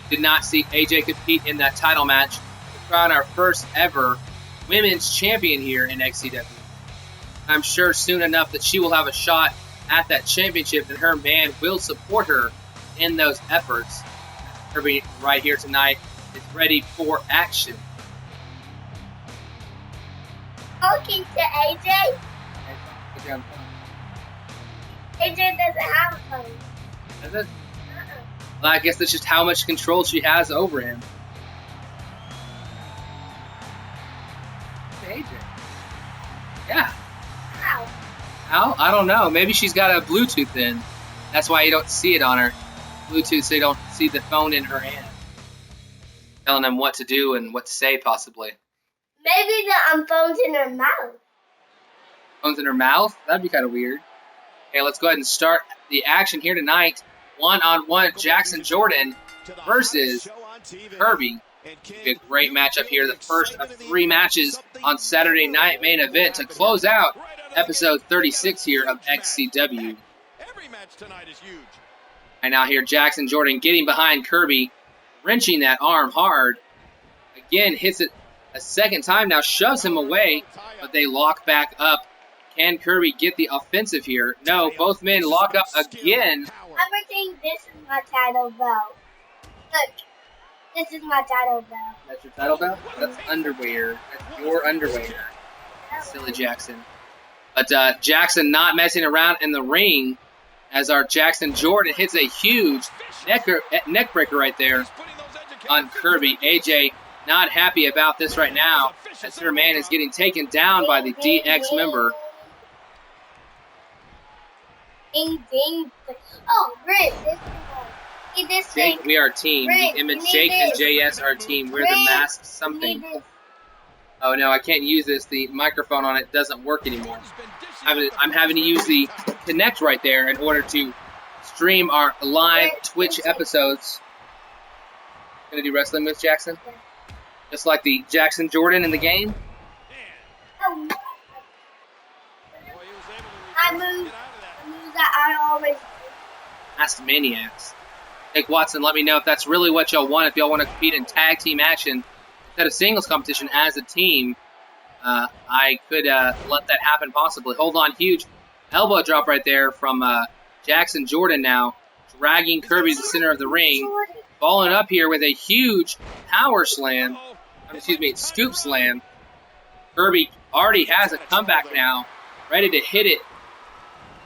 Did not see AJ compete in that title match to crown our first ever women's champion here in XCW. I'm sure soon enough that she will have a shot at that championship and her man will support her in those efforts. Kirby right here tonight is ready for action. Talking to AJ. AJ doesn't have a phone. Is it? Well, I guess that's just how much control she has over him. AJ. Yeah. How? How? I don't know. Maybe she's got a Bluetooth in. That's why you don't see it on her. Bluetooth, so you don't see the phone in her hand. Telling him what to do and what to say, possibly. Maybe the phone's in her mouth. Phone's in her mouth? That'd be kind of weird. Okay, let's go ahead and start the action here tonight. One-on-one, Jackson Jordan versus Kirby. Be a great matchup here. The first of 3 matches on Saturday night main event to close out episode 36 here of XCW. Every match tonight is huge. And now here, Jackson Jordan getting behind Kirby, wrenching that arm hard. Again, hits it a second time now, shoves him away, but they lock back up. Can Kirby get the offensive here? No, both men lock up again. I think this is my title belt. Look, this is my title belt. That's your title belt? That's underwear. That's your underwear. Silly Jackson. But Jackson not messing around in the ring as our Jackson Jordan hits a huge neck breaker right there on Kirby. AJ not happy about this right now as her man is getting taken down by the DX member. Ding, ding. Oh, Rick, this Jake, we are a team. Rick, The image Jake and JS are a team. We're the masked something. Oh no, I can't use this. The microphone on it doesn't work anymore. I'm having to use the Connect right there in order to stream our live Twitch episodes. Gonna do wrestling moves, Jackson? Just like the Jackson Jordan in the game? Oh, I move that I always do. Asked Maniacs. Nick Watson, let me know if that's really what y'all want. If y'all want to compete in tag team action instead of singles competition as a team, I could let that happen possibly. Hold on, huge elbow drop right there from Jackson Jordan now, dragging Kirby to the center of the ring. Following up here with a huge power slam. Excuse me, scoop slam. Kirby already has a comeback now, ready to hit it.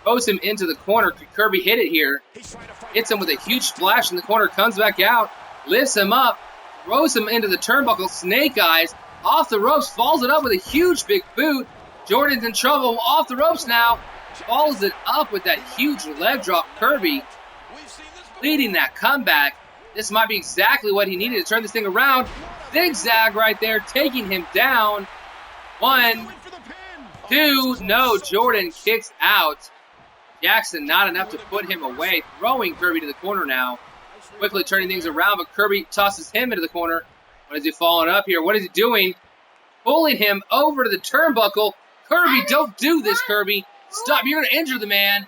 Throws him into the corner. Could Kirby hit it here? Hits him with a huge splash in the corner. Comes back out. Lifts him up. Throws him into the turnbuckle. Snake eyes. Off the ropes. Falls it up with a huge big boot. Jordan's in trouble. Off the ropes now. Follows it up with that huge leg drop. Kirby leading that comeback. This might be exactly what he needed to turn this thing around. Zigzag right there. Taking him down. 1, 2. No. Jordan kicks out. Jackson not enough to put him away, throwing Kirby to the corner now. Quickly turning things around, but Kirby tosses him into the corner. What is he following up here? What is he doing? Pulling him over to the turnbuckle. Kirby, don't do this, Kirby. Stop, you're going to injure the man.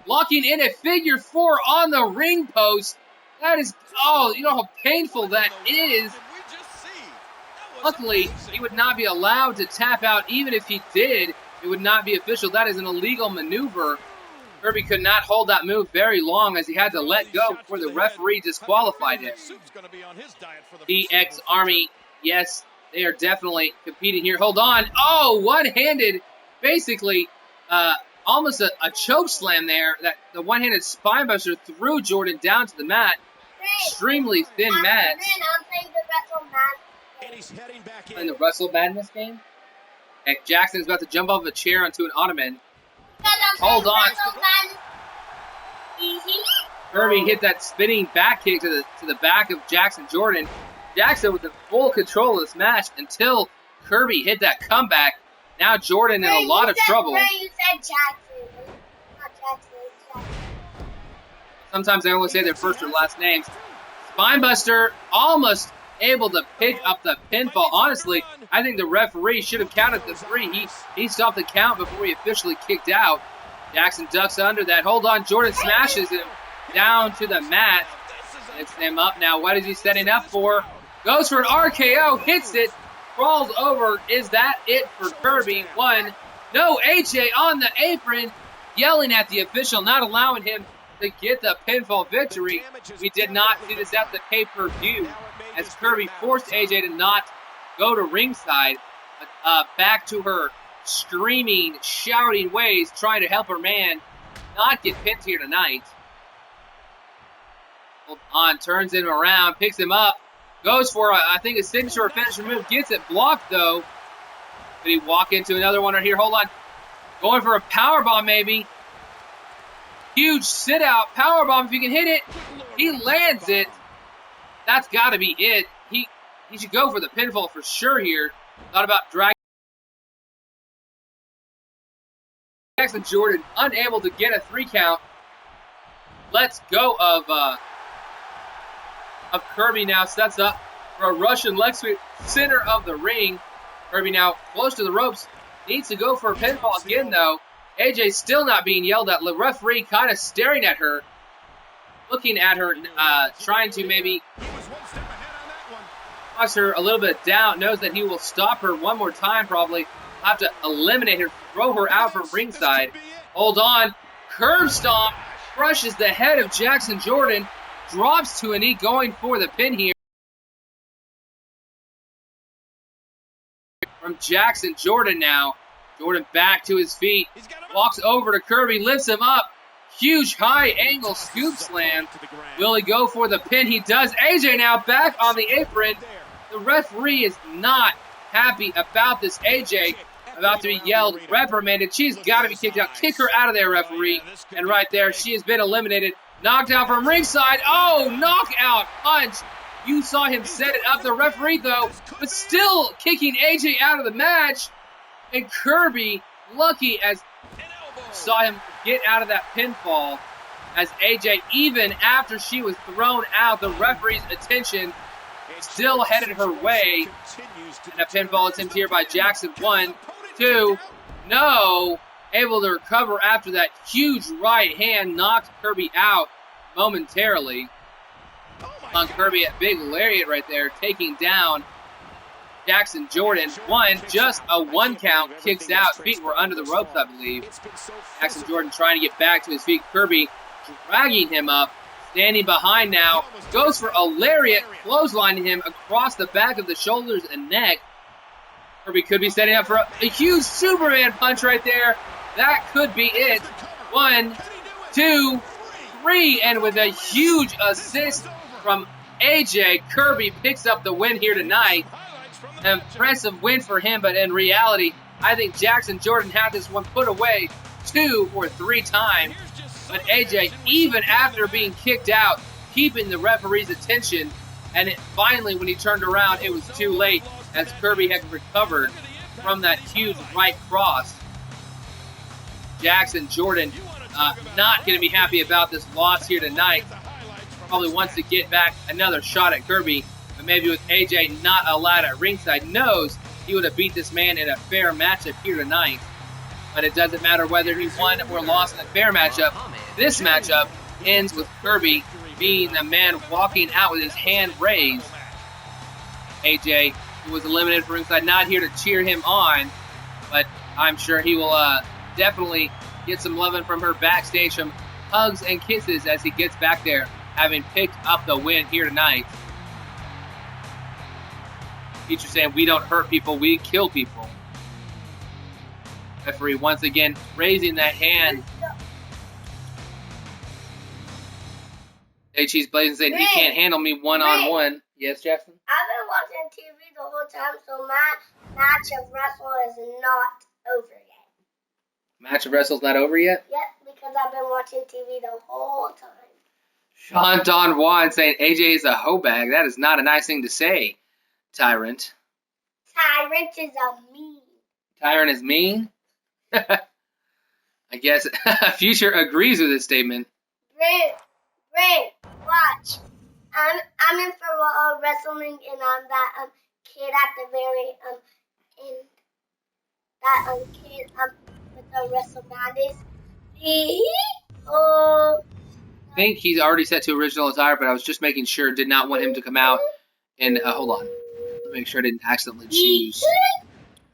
Locking in a figure 4 on the ring post. That is, oh, you know how painful that is. Luckily, he would not be allowed to tap out. Even if he did, it would not be official. That is an illegal maneuver. Kirby could not hold that move very long as he had to let go before the referee disqualified him. DX Army, yes, they are definitely competing here. Hold on. Oh, one-handed, basically, almost a choke slam there. That the one-handed spinebuster threw Jordan down to the mat. Extremely thin mat. In the Wrestle Madness game? And Jackson's about to jump off a chair onto an ottoman. Hold on. Kirby hit that spinning back kick to the back of Jackson Jordan. Jackson with the full control of this match until Kirby hit that comeback. Now Jordan in a lot of trouble. You said Jackson. Not Jackson, it's Jackson. Sometimes I only say their first or last names. Spinebuster almost able to pick up the pinfall. Honestly, I think the referee should have counted the 3. He stopped the count before he officially kicked out. Jackson ducks under that. Hold on, Jordan smashes him down to the mat. Lifts him up now. What is he setting up for? Goes for an RKO, hits it, crawls over. Is that it for Kirby? 1. No, AJ on the apron, yelling at the official, not allowing him to get the pinfall victory. We did not see this at the pay-per-view as Kirby forced AJ to not go to ringside, but back to her screaming, shouting ways, trying to help her man not get pinned here tonight. Hold on, turns him around, picks him up, goes for, I think, a signature or finisher move, gets it blocked, though. Could he walk into another one right here? Hold on. Going for a powerbomb, maybe. Huge sit-out powerbomb. If he can hit it, he lands it. That's got to be it. He should go for the pinfall for sure here. Thought about dragging Jackson Jordan, unable to get a 3 count. Let's go of Kirby now. Sets up for a Russian leg sweep, center of the ring. Kirby now close to the ropes. Needs to go for a pinfall again, though. AJ still not being yelled at. The referee kind of staring at her, looking at her, trying to maybe toss her a little bit down. Knows that he will stop her one more time, probably. Have to eliminate her, throw her out from ringside. Hold on. Curb stomp. Crushes the head of Jackson Jordan. Drops to a knee, going for the pin here. From Jackson Jordan now. Jordan back to his feet. Walks over to Kirby, lifts him up. Huge high angle scoop slam. Will he go for the pin? He does. AJ now back on the apron. The referee is not happy about this. AJ about to be yelled, reprimanded. She's got to be kicked out. Kick her out of there, referee. And right there, she has been eliminated. Knocked out from ringside. Oh, knockout punch. You saw him set it up. The referee, though, was still kicking AJ out of the match. And Kirby, lucky as saw him get out of that pinfall, as AJ, even after she was thrown out, the referee's attention still headed her way. And a pinfall attempt here by Jackson. 1, 2, no. Able to recover after that huge right hand knocked Kirby out momentarily. On Kirby at big lariat right there, taking down Jackson Jordan. 1, just a 1 count, kicks out. Feet were under the ropes, I believe. Jackson Jordan trying to get back to his feet. Kirby dragging him up, standing behind now. Goes for a lariat, clotheslining him across the back of the shoulders and neck. Kirby could be setting up for a huge Superman punch right there. That could be it. 1, 2, 3, and with a huge assist from AJ, Kirby picks up the win here tonight. An impressive win for him, but in reality, I think Jackson Jordan had this one put away 2 or 3 times. But AJ, even after being kicked out, keeping the referee's attention, and finally, when he turned around, it was too late, as Kirby had recovered from that huge right cross. Jackson Jordan not going to be happy about this loss here tonight. Probably wants to get back another shot at Kirby, but maybe with AJ not allowed at ringside, knows he would have beat this man in a fair matchup here tonight. But it doesn't matter whether he won or lost in a fair matchup. This matchup ends with Kirby being the man walking out with his hand raised. AJ, who was eliminated from ringside, not here to cheer him on, but I'm sure he will definitely get some loving from her backstage, some hugs and kisses as he gets back there, having picked up the win here tonight. Teacher saying, we don't hurt people, we kill people. Referee once again raising that hand. Cheese blazing saying, he can't handle me one-on-one. Yes, Jackson? I've been watching TV the whole time, so my match of wrestling is not over yet. Match of wrestle's not over yet? Yep, because because I've been watching TV the whole time. Sean Don Juan saying AJ is a hoe bag. That is not a nice thing to say, Tyrant. Tyrant is a mean. Tyrant is mean? I guess Future agrees with this statement. Great, watch. I'm in for wrestling, and I'm that kid at the very in that kid with the Wrestle Madness. Oh. I think he's already set to original attire, but I was just making sure. Did not want him to come out and hold on. Let me make sure I didn't accidentally choose.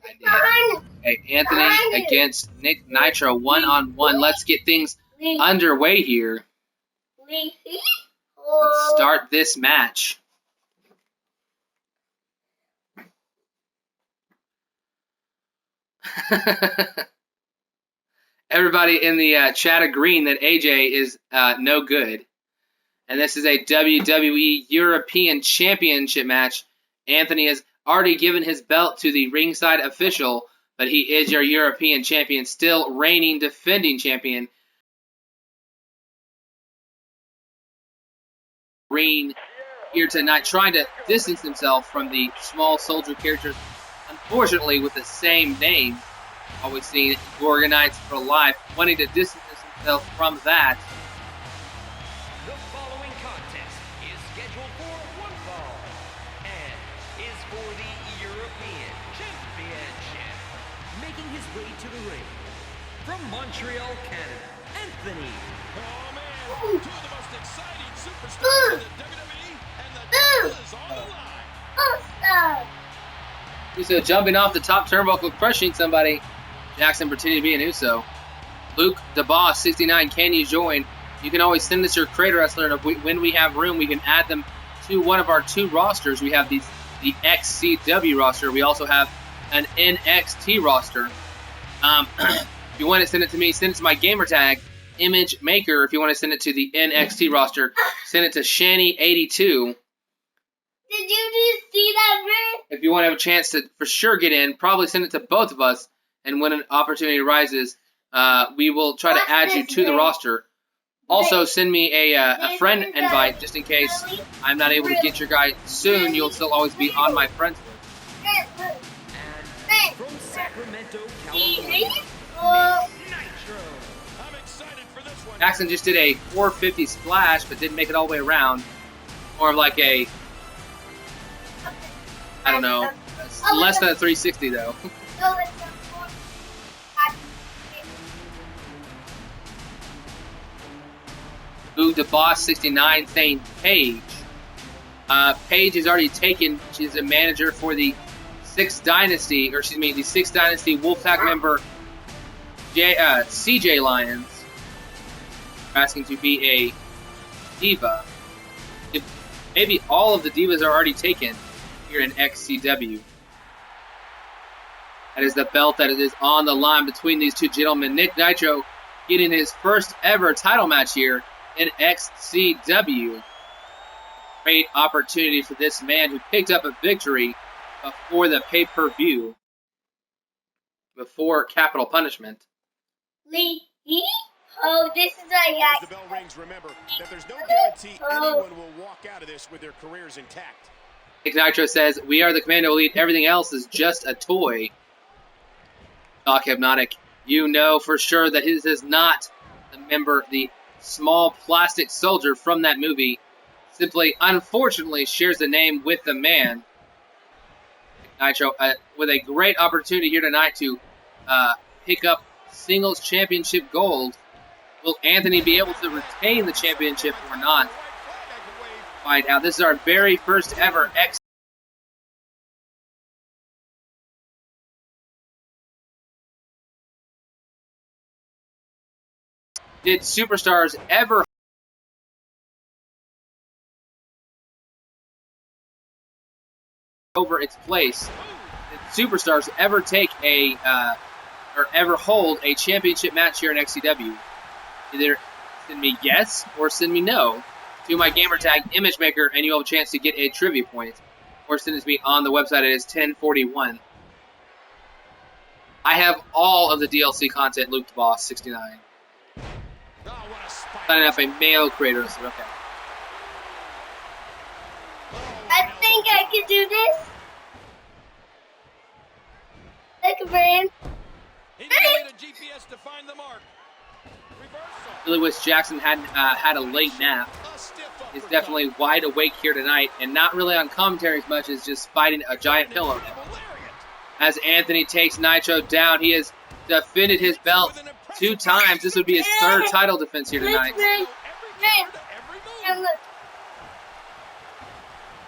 I did. Okay, Anthony against Nick Nitro 1-on-1. Let's get things underway here. Let's start this match. Everybody in the chat agreeing that AJ is no good. And this is a WWE European Championship match. Anthony has already given his belt to the ringside official, but he is your European champion, still reigning, defending champion. Green here tonight, trying to distance himself from the small soldier characters, unfortunately with the same name. Always seen Gorgonites for life, wanting to distance himself from that. The following contest is scheduled for one fall and is for the European Championship. Making his way to the ring from Montreal, Canada, Anthony. Oh, man. Two of the most exciting superstars in the WWE, and the title is on the line. Uso jumping off the top turnbuckle, crushing somebody. Jackson pretending to be an Uso. Luke DeBoss 69, can you join? You can always send us your creator wrestler, and when we have room, we can add them to one of our two rosters. We have the XCW roster. We also have an NXT roster. If you want to send it to me, send it to my gamer tag, Image Maker. If you want to send it to the NXT roster, send it to Shani82. Did you just see that, Rick? If you want to have a chance to for sure get in, probably send it to both of us. And when an opportunity arises, we will try to add you to the roster. Also, send me a friend invite just in case I'm not able to get your guy soon. You'll still always be on my friends list. And from Sacramento, California, Nitro. I'm excited for this one. Jackson just did a 450 splash, but didn't make it all the way around. More of like a, I don't know, less than a 360 though. Ooh, the boss 69 saying Paige. Paige has already taken. She's a manager for the Sixth Dynasty, or excuse me, the Sixth Dynasty Wolfpack member CJ Lyons. Asking to be a diva. Maybe all of the divas are already taken here in XCW. That is the belt that is on the line between these two gentlemen. Nick Nitro getting his first ever title match here in XCW. Great opportunity for this man who picked up a victory before the pay-per-view, before Capital Punishment. Oh, this is a As the bell rings, remember that there's no guarantee anyone will walk out of this with their careers intact. Nick Nitro says, "We are the Commando Elite. Everything else is just a toy." Doc Hypnotic, you know for sure that this is not the small plastic soldier from that movie. Simply, unfortunately, shares the name with the man. Nitro, with a great opportunity here tonight to pick up singles championship gold. Will Anthony be able to retain the championship or not? Find out. This is our very first ever X. Did Superstars ever over its place? Did Superstars ever take or ever hold a championship match here in XCW? Either send me yes or send me no to my gamer tag Image Maker, and you'll have a chance to get a trivia point. Or send it to me on the website. It is 1041. I have all of the DLC content, Luke the Boss 69. Signing up a male creator. I said, okay. I think I can do this. Look, Brian. He needed a GPS to find the mark. Reversal. Really wish Jackson hadn't had a late nap. A stiff He's uppercut. definitely wide awake here tonight, and not really on commentary as much as just fighting a giant pillow. Lariat. As Anthony takes Nitro down, he has defended his belt 2 times. This would be his 3rd title defense here tonight. Look, Brian. Every turn, every And move. look.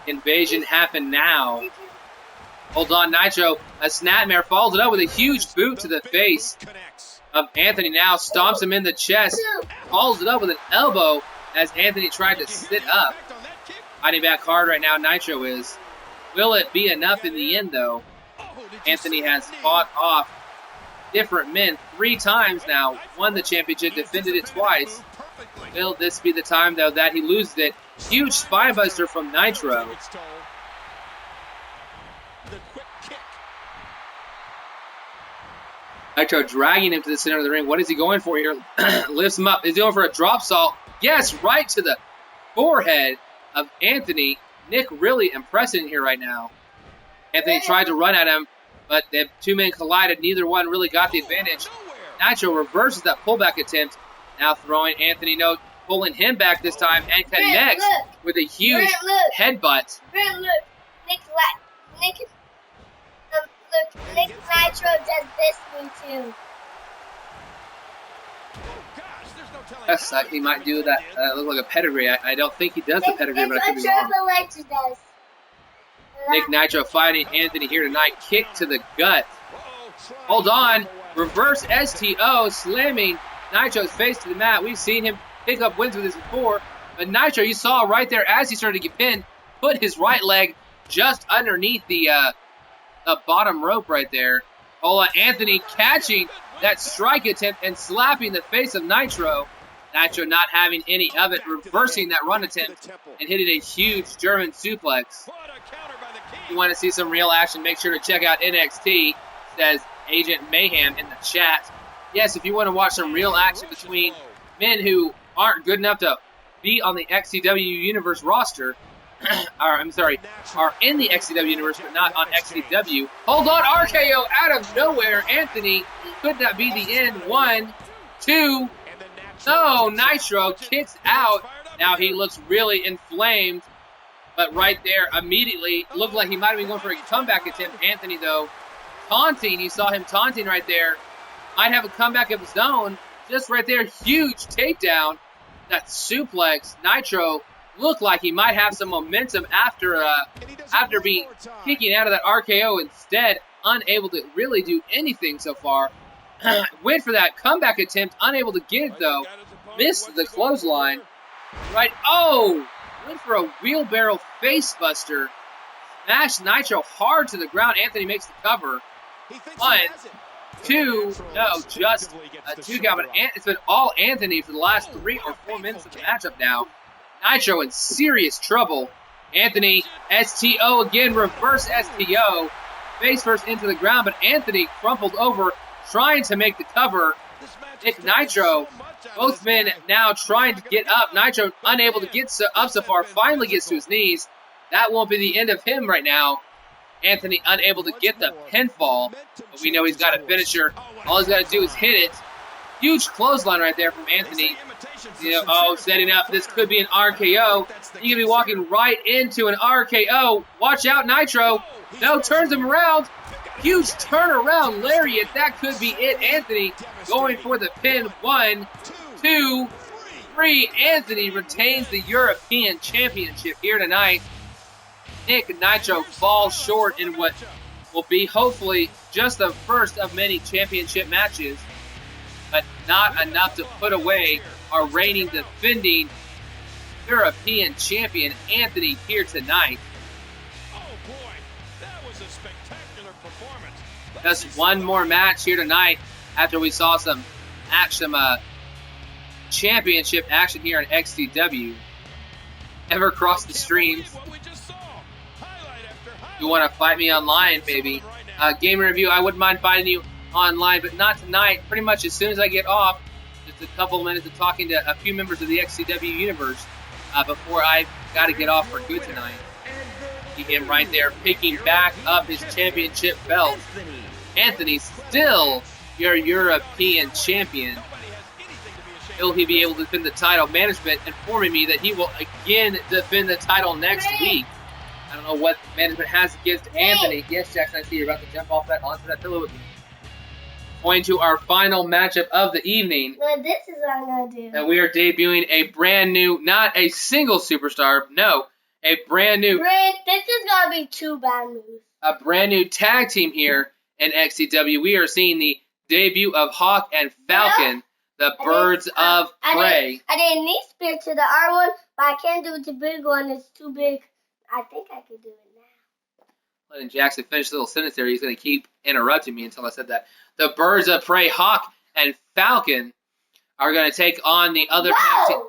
Invasion happened now. Hold on, Nitro. A snapmare follows it up with a huge boot to the face Connects. of Anthony now. Stomps him in the chest. Follows it up with an elbow as Anthony tried to sit up. Impact on that kick. Fighting back hard right now, Nitro is. Will it be enough in the end, though? Oh, did you Anthony see has that knee? fought off different men 3 times now. Won the championship, defended it twice. Perfectly. Will this be the time, though, that he loses it? Huge spinebuster from Nitro. It's told. The quick kick. Nitro dragging him to the center of the ring. What is he going for here? Lifts him up. Is he going for a drop salt? Yes, right to the forehead of Anthony. Nick really impressing here right now. Anthony tried to run at him, but the 2 men collided. Neither one really got the advantage. Nowhere. Nitro reverses that pullback attempt. Now throwing Anthony Note, pulling him back this time, and connects look. with a huge Brent, look. headbutt. Brian, look. Nick Nitro does this one too. Oh, gosh, there's no telling Yes, how he might do that. Look like a pedigree. I don't think he does the pedigree, but I could It's be what wrong. Triple H does. Nick Nitro fighting Anthony here tonight. Kick to the gut. Uh-oh. Hold on. Reverse STO, slamming Nitro's face to the mat. We've seen him pick up wins with this before. But Nitro, you saw right there as he started to get pinned, put his right leg just underneath the bottom rope right there. Hold on. Anthony catching that strike attempt and slapping the face of Nitro. Nitro not having any of it, reversing that run attempt and hitting a huge German suplex. What a counter by the If king. you want to see some real action, make sure to check out NXT, says Agent Mayhem in the chat. Yes, if you want to watch some real action between men who aren't good enough to be on the XCW Universe roster, are in the XCW Universe but not on XCW. Hold on, RKO out of nowhere. Anthony, could that be the end? 1, 2. No, Nitro kicks out. Now he looks really inflamed. But right there, immediately, looked like he might have been going for a comeback attempt. Anthony, though, taunting. You saw him taunting right there. Might have a comeback of his own. Just right there, huge takedown. That suplex. Nitro looked like he might have some momentum after being kicking out of that RKO. Instead, unable to really do anything so far. Went for that comeback attempt, unable to get it, though. Missed the clothesline. Right. Oh! Went for a wheelbarrow facebuster. Smashed Nitro hard to the ground. Anthony makes the cover. 1, 2, no, just a 2 count. But it's been all Anthony for the last 3 or 4 minutes of the matchup now. Nitro in serious trouble. Anthony, STO again, reverse STO. Face first into the ground, but Anthony crumpled over, trying to make the cover. Nick Nitro, both men now trying to get up. Nitro unable to get up so far, finally gets to his knees. That won't be the end of him right now. Anthony unable to get the pinfall, but we know he's got a finisher. All he's got to do is hit it. Huge clothesline right there from Anthony. Setting up. This could be an RKO. He could be walking right into an RKO. Watch out, Nitro. No, turns him around. Huge turnaround lariat. That could be it. Anthony going for the pin. 1, 2, 3. Anthony retains the European Championship here tonight. Nick Nitro falls short in what will be hopefully just the first of many championship matches, but not enough to put away our reigning defending European champion Anthony here tonight. Oh boy, that was a spectacular performance. Just one more match here tonight after we saw some championship action here on XCW. Ever cross the streams? You want to fight me online, baby? Game review, I wouldn't mind fighting you online, but not tonight. Pretty much as soon as I get off, just a couple minutes of talking to a few members of the XCW universe before I got to get off for good tonight. See him right there picking back up his championship belt. Anthony, still your European champion. Will he be able to defend the title? Management informing me that he will again defend the title next week. I don't know what management has against Anthony. Yes, Jackson, I see you're about to jump off onto that pillow with me. Going to our final matchup of the evening. Well, this is what I'm going to do. And we are debuting a brand new, not a single superstar, no, a brand new. This is going to be 2 bad moves. A brand new tag team here in XCW. We are seeing the debut of Hawk and Falcon, the Birds of Prey. I didn't need spear to the R1, but I can't do it to the big one. It's too big. I think I can do it now. Letting Jackson finish the little sentence there. He's going to keep interrupting me until I said that. The Birds of Prey, Hawk and Falcon, are going to take on the other tag team.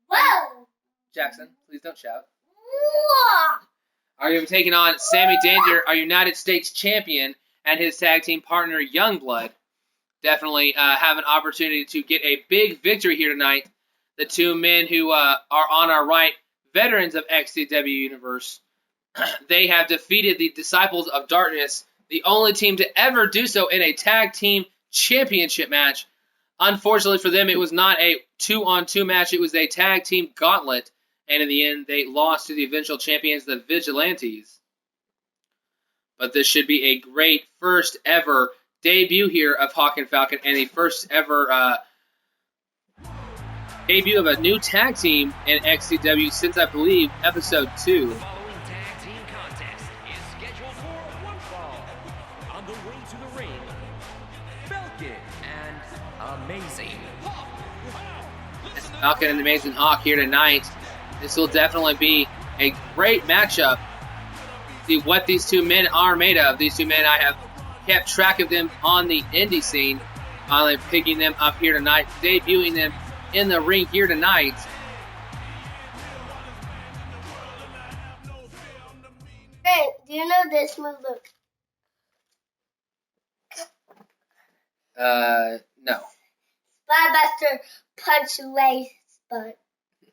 Whoa! Jackson, please don't shout. Whoa! Are you taking on Sammy Danger, our United States champion, and his tag team partner, Youngblood. Definitely have an opportunity to get a big victory here tonight. The two men who are on our right, veterans of XCW Universe, they have defeated the Disciples of Darkness, the only team to ever do so in a tag team championship match. Unfortunately for them, it was not a 2-on-2 match. It was a tag team gauntlet. And in the end, they lost to the eventual champions, the Vigilantes. But this should be a great first ever debut here of Hawk and Falcon, and the first ever debut of a new tag team in XCW since, I believe, episode 2. The following tag team contest is scheduled for one fall. On the way to the ring, Falcon and Amazing Hawk. Falcon and Amazing Hawk here tonight. This will definitely be a great matchup. See what these two men are made of. These two men, I have kept track of them on the indie scene. Finally picking them up here tonight, debuting them in the ring here tonight. Hey, do you know this move? Look. No. Spybuster punch away spot.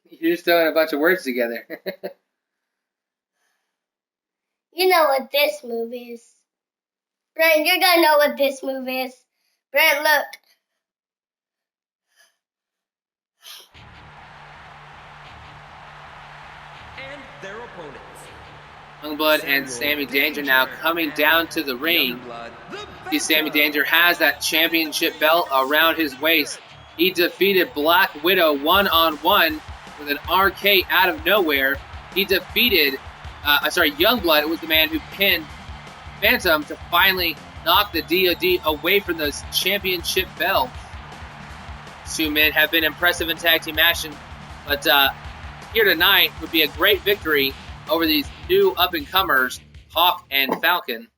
You're just throwing a bunch of words together. You know what this move is. Brent, you're gonna know what this move is. Brent, look. And their opponents. Youngblood and Sammy Danger now coming down to the ring. See, Sammy Danger has that championship belt around his waist. He defeated Black Widow one-on-one with an RK out of nowhere. He defeated, Youngblood was the man who pinned Phantom to finally knock the DoD away from those championship belts. Two men have been impressive in tag team action, but here tonight would be a great victory over these new up-and-comers, Hawk and Falcon.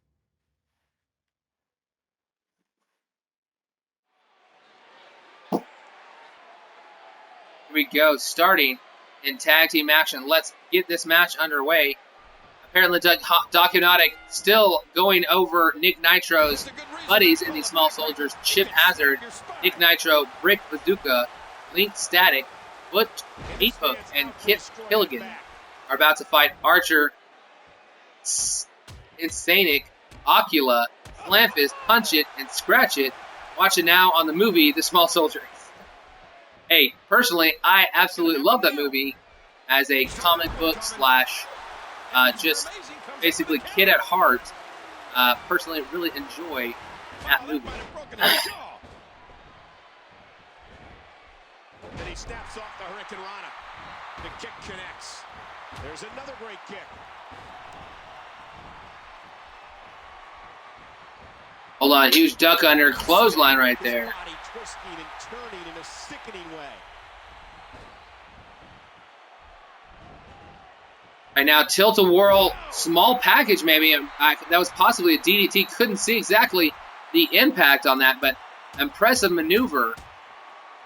Here we go, starting in tag team action. Let's get this match underway. Apparently, Doc Hypnotic still going over Nick Nitro's buddies in the Small Soldiers. Chip Hazard, Nick Nitro, Brick Bazooka, Link Static, Foot, Heat Hook, and Kip Killigan are about to fight Archer, Insanic, Ocula, Slamfist, Punch It, and Scratch It. Watch it now on the movie The Small Soldiers. Hey, personally, I absolutely love that movie as a comic book slash just basically kid at heart. Personally, really enjoy that movie. Then he snaps off the Hurricane Rana. The kick connects. There's another great kick. Hold on, huge duck under, clothesline right there. Body twisting and turning in a sickening way. Right now, tilt-a-whirl, small package maybe. That was possibly a DDT. Couldn't see exactly the impact on that, but impressive maneuver.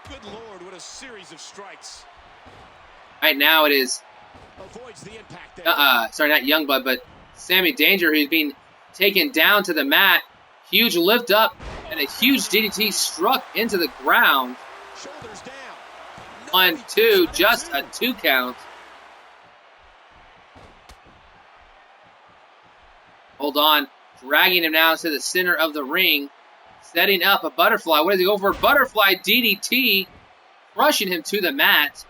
Good Lord, what a series of strikes. Right now it is, Avoids the impact there. sorry, not Youngblood, but Sammy Danger, who's being taken down to the mat. Huge lift up and a huge DDT struck into the ground. Shoulders down. 1, 2, just a 2 count. Hold on. Dragging him now to the center of the ring. Setting up a butterfly. What does he go for? Butterfly DDT. Crushing him to the mat.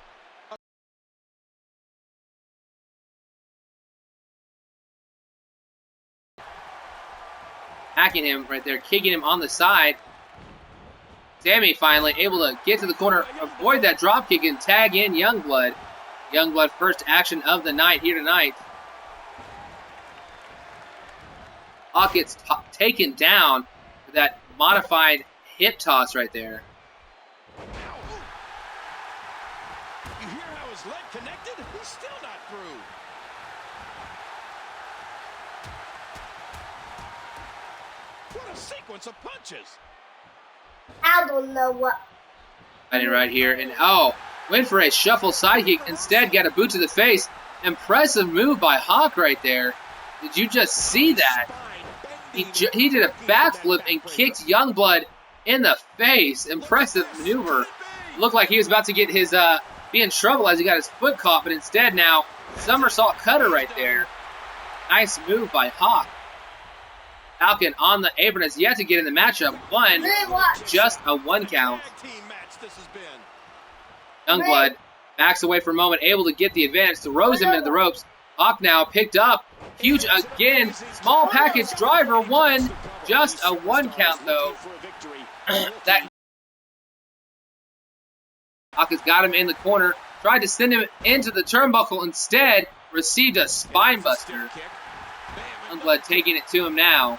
Hacking him right there. Kicking him on the side. Sammy finally able to get to the corner. Avoid that drop kick and tag in Youngblood. Youngblood first action of the night here tonight. Hawk gets taken down with that modified hip toss right there. You hear how his leg connected? He's still not through. What a sequence of punches. I don't know what. Right here. And went for a shuffle sidekick. Instead, got a boot to the face. Impressive move by Hawk right there. Did you just see that? He did a backflip and kicked Youngblood in the face. Impressive maneuver. Looked like he was about to get his be in trouble as he got his foot caught, but instead now somersault cutter right there. Nice move by Hawk. Falcon on the apron has yet to get in the matchup. Just a 1 count. Youngblood backs away for a moment, able to get the advance, throws him into the ropes. Hawk now picked up. Huge again. Small package driver 1. Just a 1 count though. That Hawk has got him in the corner. Tried to send him into the turnbuckle. Instead, received a spine buster. Youngblood taking it to him now.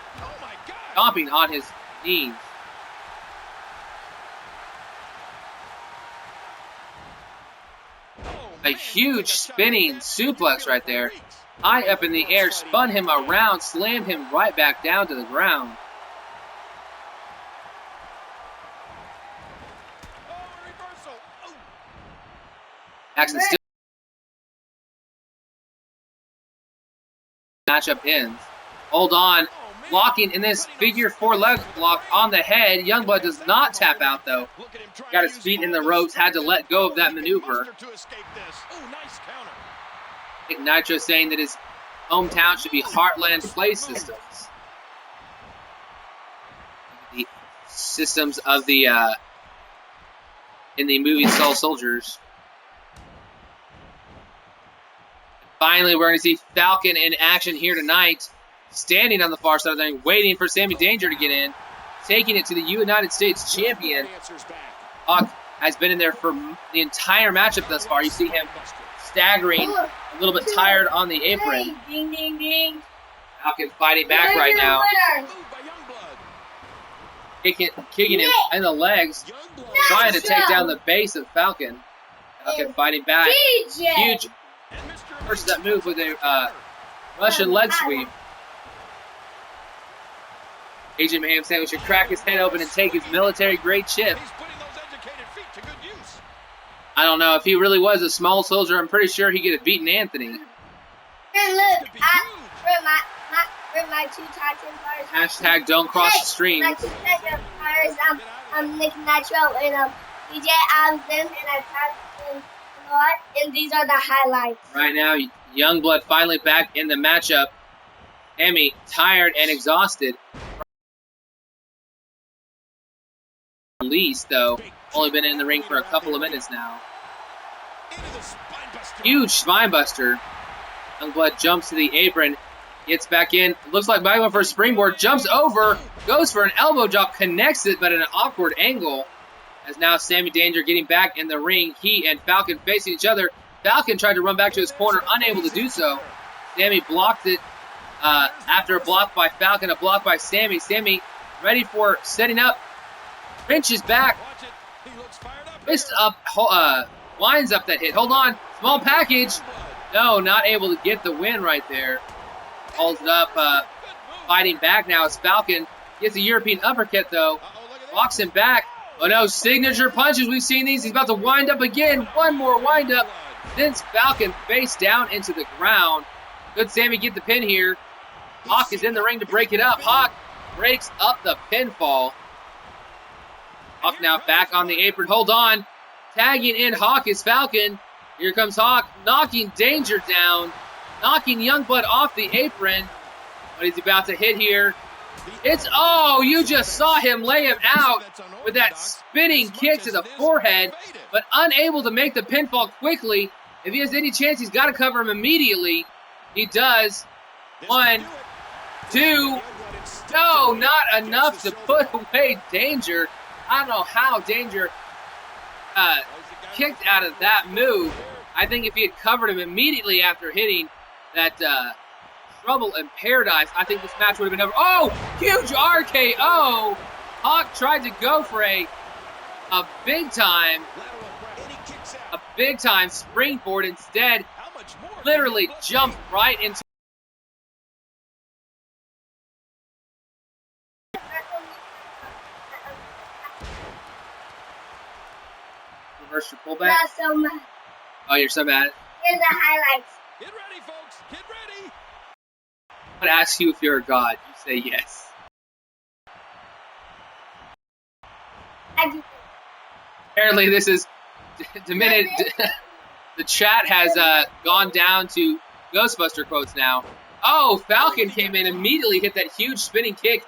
Stomping on his knees. A huge spinning suplex right there. High up in the air, spun him around, slammed him right back down to the ground. Jackson still. Matchup ends. Hold on. Blocking in this figure 4 leg block on the head. Youngblood does not tap out though. Got his feet in the ropes, had to let go of that maneuver. I think Nitro saying that his hometown should be Heartland Play Systems. The systems of the in the movie Soul Soldiers. Finally, we're going to see Falcon in action here tonight. Standing on the far side of the ring, waiting for Sammy Danger to get in. Taking it to the United States Champion. Hawk has been in there for the entire matchup thus far. You see him staggering, a little bit tired on the apron. Ding, ding, ding. Falcon fighting back right now. Kicking him in the legs. Trying to take down the base of Falcon. Falcon fighting back. Huge. First that move with a Russian leg sweep. Agent Mayhem Sandwich should crack his head open and take his military-grade chip. I don't know. If he really was a small soldier, I'm pretty sure he could have beaten Anthony. And look, my 2 Titan bars. Hashtag don't cross the stream. My 2 Titan bars, I'm Nick Nitro and DJ Alvin, and I tagged him a lot, and these are the highlights. Right now, Youngblood finally back in the matchup. Emmy, tired and exhausted. Released, though. Only been in the ring for a couple of minutes now. Huge spinebuster. Youngblood jumps to the apron. Gets back in. Looks like Michael for a springboard. Jumps over. Goes for an elbow drop. Connects it, but at an awkward angle. As now Sammy Danger getting back in the ring. He and Falcon facing each other. Falcon tried to run back to his corner. Unable to do so. Sammy blocked it. After a block by Falcon, a block by Sammy. Sammy ready for setting up. Pinches back. Missed up. Winds up that hit. Hold on. Small package. No, not able to get the win right there. Holds it up. Fighting back now as Falcon gets a European uppercut though. Walks him back. Oh no, signature punches. We've seen these. He's about to wind up again. One more wind up. Sends Falcon face down into the ground. Could Sammy get the pin here? Hawk is in the ring to break it up. Hawk breaks up the pinfall. Hawk now back on the apron. Hold on. Tagging in Hawk is Falcon. Here comes Hawk, knocking Danger down, knocking Youngblood off the apron. What he's about to hit here. Oh, you just saw him lay him out with that spinning kick to the forehead, but unable to make the pinfall quickly. If he has any chance, he's got to cover him immediately. He does. 1, 2. No, not enough to put away Danger. I don't know how Danger kicked out of that move. I think if he had covered him immediately after hitting that Trouble in Paradise, I think this match would have been over. Oh, huge RKO. Hawk tried to go for a big time springboard. Instead, literally jumped right into reverse your pullback. Not so much. Oh, you're so mad. Here's the highlights. Get ready, folks. Get ready. I'm going to ask you if you're a god. You say yes. I do. Apparently, this is diminished. The chat has gone down to Ghostbuster quotes now. Oh, Falcon came in, immediately hit that huge spinning kick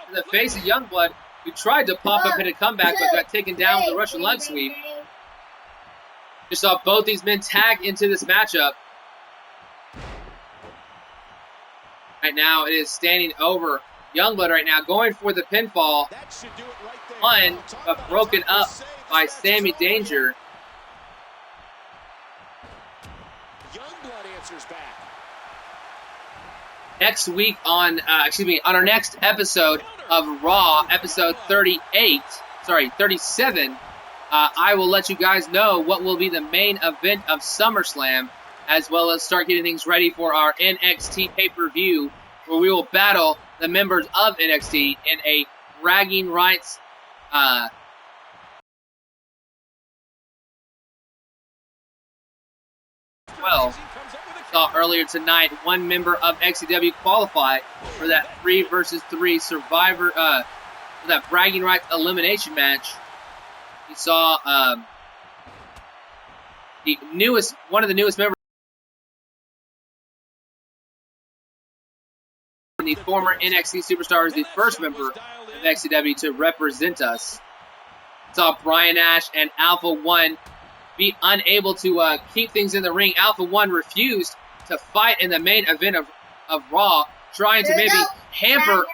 to the face of Youngblood, who tried to pop up and a comeback, but got taken down with a Russian leg sweep. Just saw both these men tag into this matchup. Right now, it is standing over Youngblood right now, going for the pinfall. One, but broken up by Sammy Danger. Youngblood answers back. Next week on our next episode of Raw, episode 37, I will let you guys know what will be the main event of SummerSlam, as well as start getting things ready for our NXT pay-per-view, where we will battle the members of NXT in a bragging rights saw earlier tonight one member of XCW qualify for that 3 versus 3 Survivor, for that bragging rights elimination match. We saw one of the newest members, the former NXT superstar, is the first member of XCW to represent us. Saw Brian Nash and Alpha One be unable to keep things in the ring. Alpha One refused to fight in the main event of Raw, trying to maybe hamper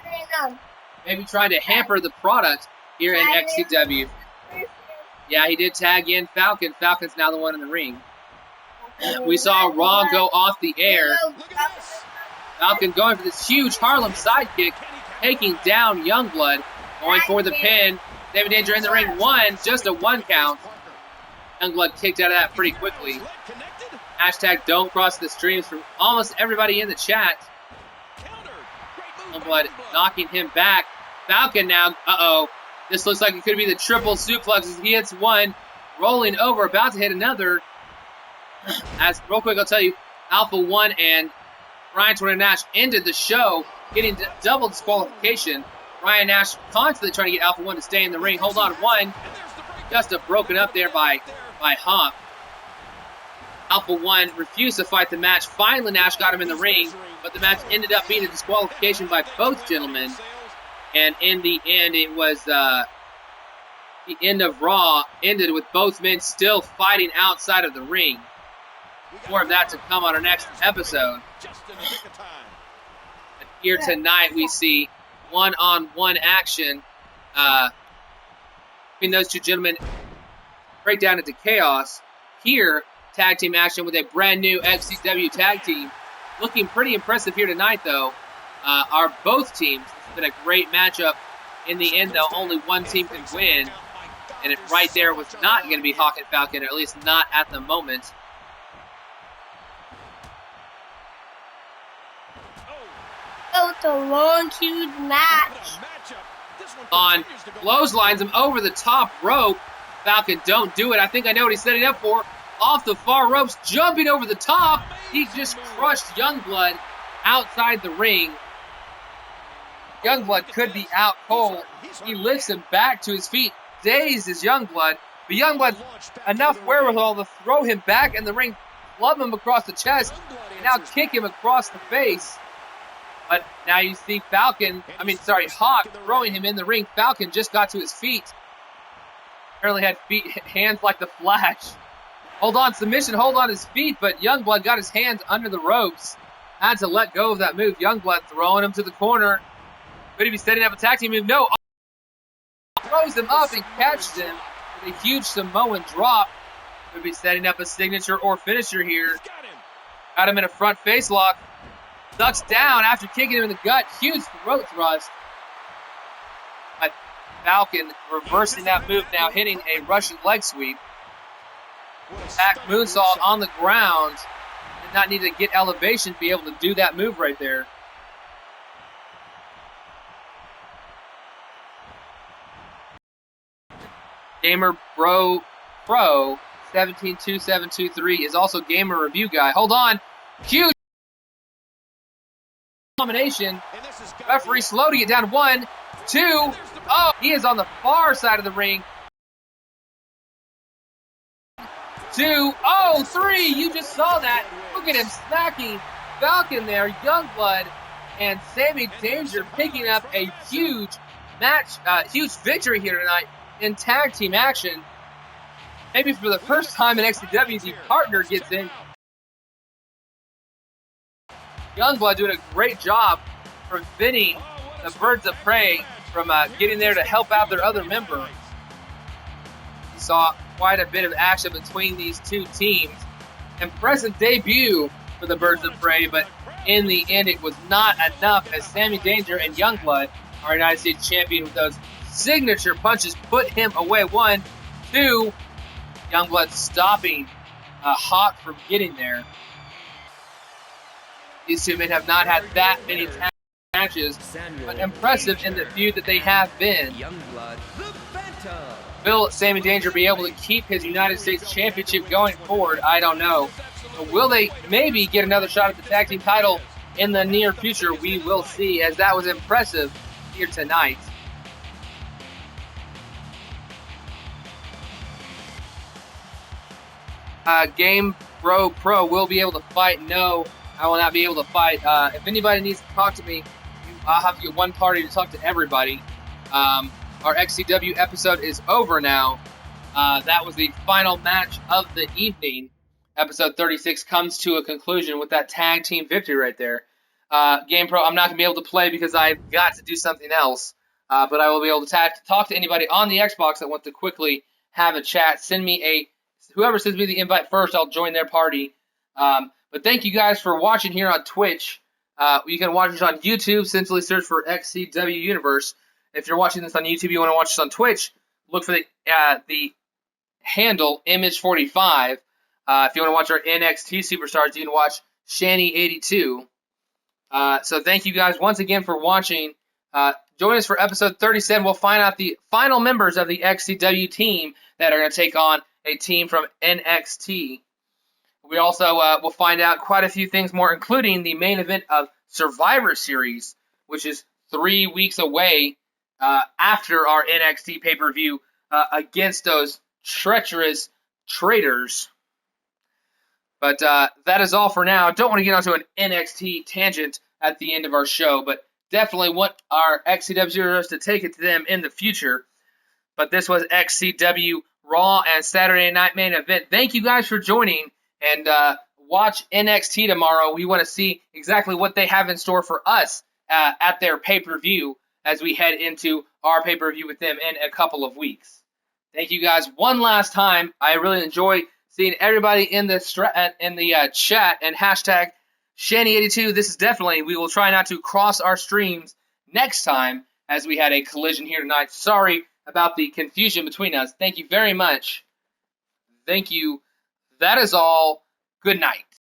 the product here in XCW. Yeah, he did tag in Falcon. Falcon's now the one in the ring. We saw Raw go off the air. Falcon going for this huge Harlem sidekick, taking down Youngblood, going for the pin. David Danger in the ring, just a 1 count. Youngblood kicked out of that pretty quickly. Hashtag don't cross the streams from almost everybody in the chat. Youngblood knocking him back. Falcon now, this looks like it could be the triple suplex as he hits one, rolling over, about to hit another. As real quick, I'll tell you, Alpha One and Brian Tornado Nash ended the show, getting double disqualification. Brian Nash constantly trying to get Alpha One to stay in the ring. Hold on, one. Just broken up there by Hawk. Alpha One refused to fight the match. Finally, Nash got him in the ring, but the match ended up being a disqualification by both gentlemen. And in the end, it was the end of Raw ended with both men still fighting outside of the ring. More of that to come on our next episode. But here tonight, we see one-on-one action between those two gentlemen. Break down into chaos. Here, tag team action with a brand new XCW tag team. Looking pretty impressive here tonight, though. Are both teams. It's been a great matchup. In the end, though, only one team can win. And it right there was not going to be Hawk and Falcon, or at least not at the moment. Oh, it's a long, huge match. On clotheslines him over the top rope. Falcon, don't do it. I think I know what he's setting up for. Off the far ropes, jumping over the top. He just crushed Youngblood outside the ring. Youngblood could be out cold. He lifts him back to his feet. dazed as Youngblood, but Youngblood enough wherewithal to throw him back in the ring, club him across the chest, and now kick him across the face. But now you see Hawk throwing him in the ring. Falcon just got to his feet. Apparently had hands like the Flash. Hold on, submission, hold on his feet, but Youngblood got his hands under the ropes. Had to let go of that move. Youngblood throwing him to the corner. Could he be setting up a tag team move? No. Throws him up and catches him with a huge Samoan drop. Could be setting up a signature or finisher here. Got him in a front face lock. Ducks down after kicking him in the gut. Huge throat thrust. But Falcon reversing that move now, hitting a Russian leg sweep. Back moonsault on the ground. Did not need to get elevation to be able to do that move right there. Gamer Bro Pro 172723 is also Gamer Review Guy. Hold on. Huge combination. Referee slow to get down. 1, 2. Oh, he is on the far side of the ring. 2. Oh, 3. You just saw that. Look at him smacking Falcon there. Youngblood and Sammy Danger picking up a huge huge victory here tonight in tag team action. Maybe for the first time in XCW, the partner gets in. Youngblood doing a great job preventing the Birds of Prey from getting there to help out their other member. We saw quite a bit of action between these two teams. Impressive debut for the Birds of Prey, but in the end it was not enough as Sammy Danger and Youngblood, our United States champion, with those signature punches, put him away. 1, 2. Youngblood stopping Hawk from getting there. These two men have not had that many matches, but impressive in the feud that they have been. Will Sammy Danger be able to keep his United States Championship going forward? I don't know. But will they maybe get another shot at the tag team title in the near future? We will see, as that was impressive here tonight. Game Pro will be able to fight. No, I will not be able to fight. If anybody needs to talk to me, I'll have to get one party to talk to everybody. Our XCW episode is over now. That was the final match of the evening. Episode 36 comes to a conclusion with that tag team victory right there. Game Pro, I'm not going to be able to play because I've got to do something else. But I will be able to talk to anybody on the Xbox that wants to quickly have a chat. Whoever sends me the invite first, I'll join their party. But thank you guys for watching here on Twitch. You can watch us on YouTube. Simply search for XCW Universe. If you're watching this on YouTube, you want to watch this on Twitch, look for the handle Image45. If you want to watch our NXT Superstars, you can watch Shanny82. So thank you guys once again for watching. Join us for episode 37. We'll find out the final members of the XCW team that are going to take on a team from NXT. We also will find out quite a few things more, including the main event of Survivor Series, which is 3 weeks away after our NXT pay-per-view against those treacherous traitors. But that is all for now. Don't want to get onto an NXT tangent at the end of our show, but definitely want our XCW heroes to take it to them in the future. But this was XCW Raw and Saturday Night Main Event. Thank you guys for joining, and watch NXT tomorrow. We want to see exactly what they have in store for us at their pay-per-view as we head into our pay-per-view with them in a couple of weeks. Thank you guys one last time. I really enjoy seeing everybody in the chat and hashtag Shanny82. This is definitely, we will try not to cross our streams next time as we had a collision here tonight. Sorry about the confusion between us. Thank you very much. Thank you. That is all. Good night.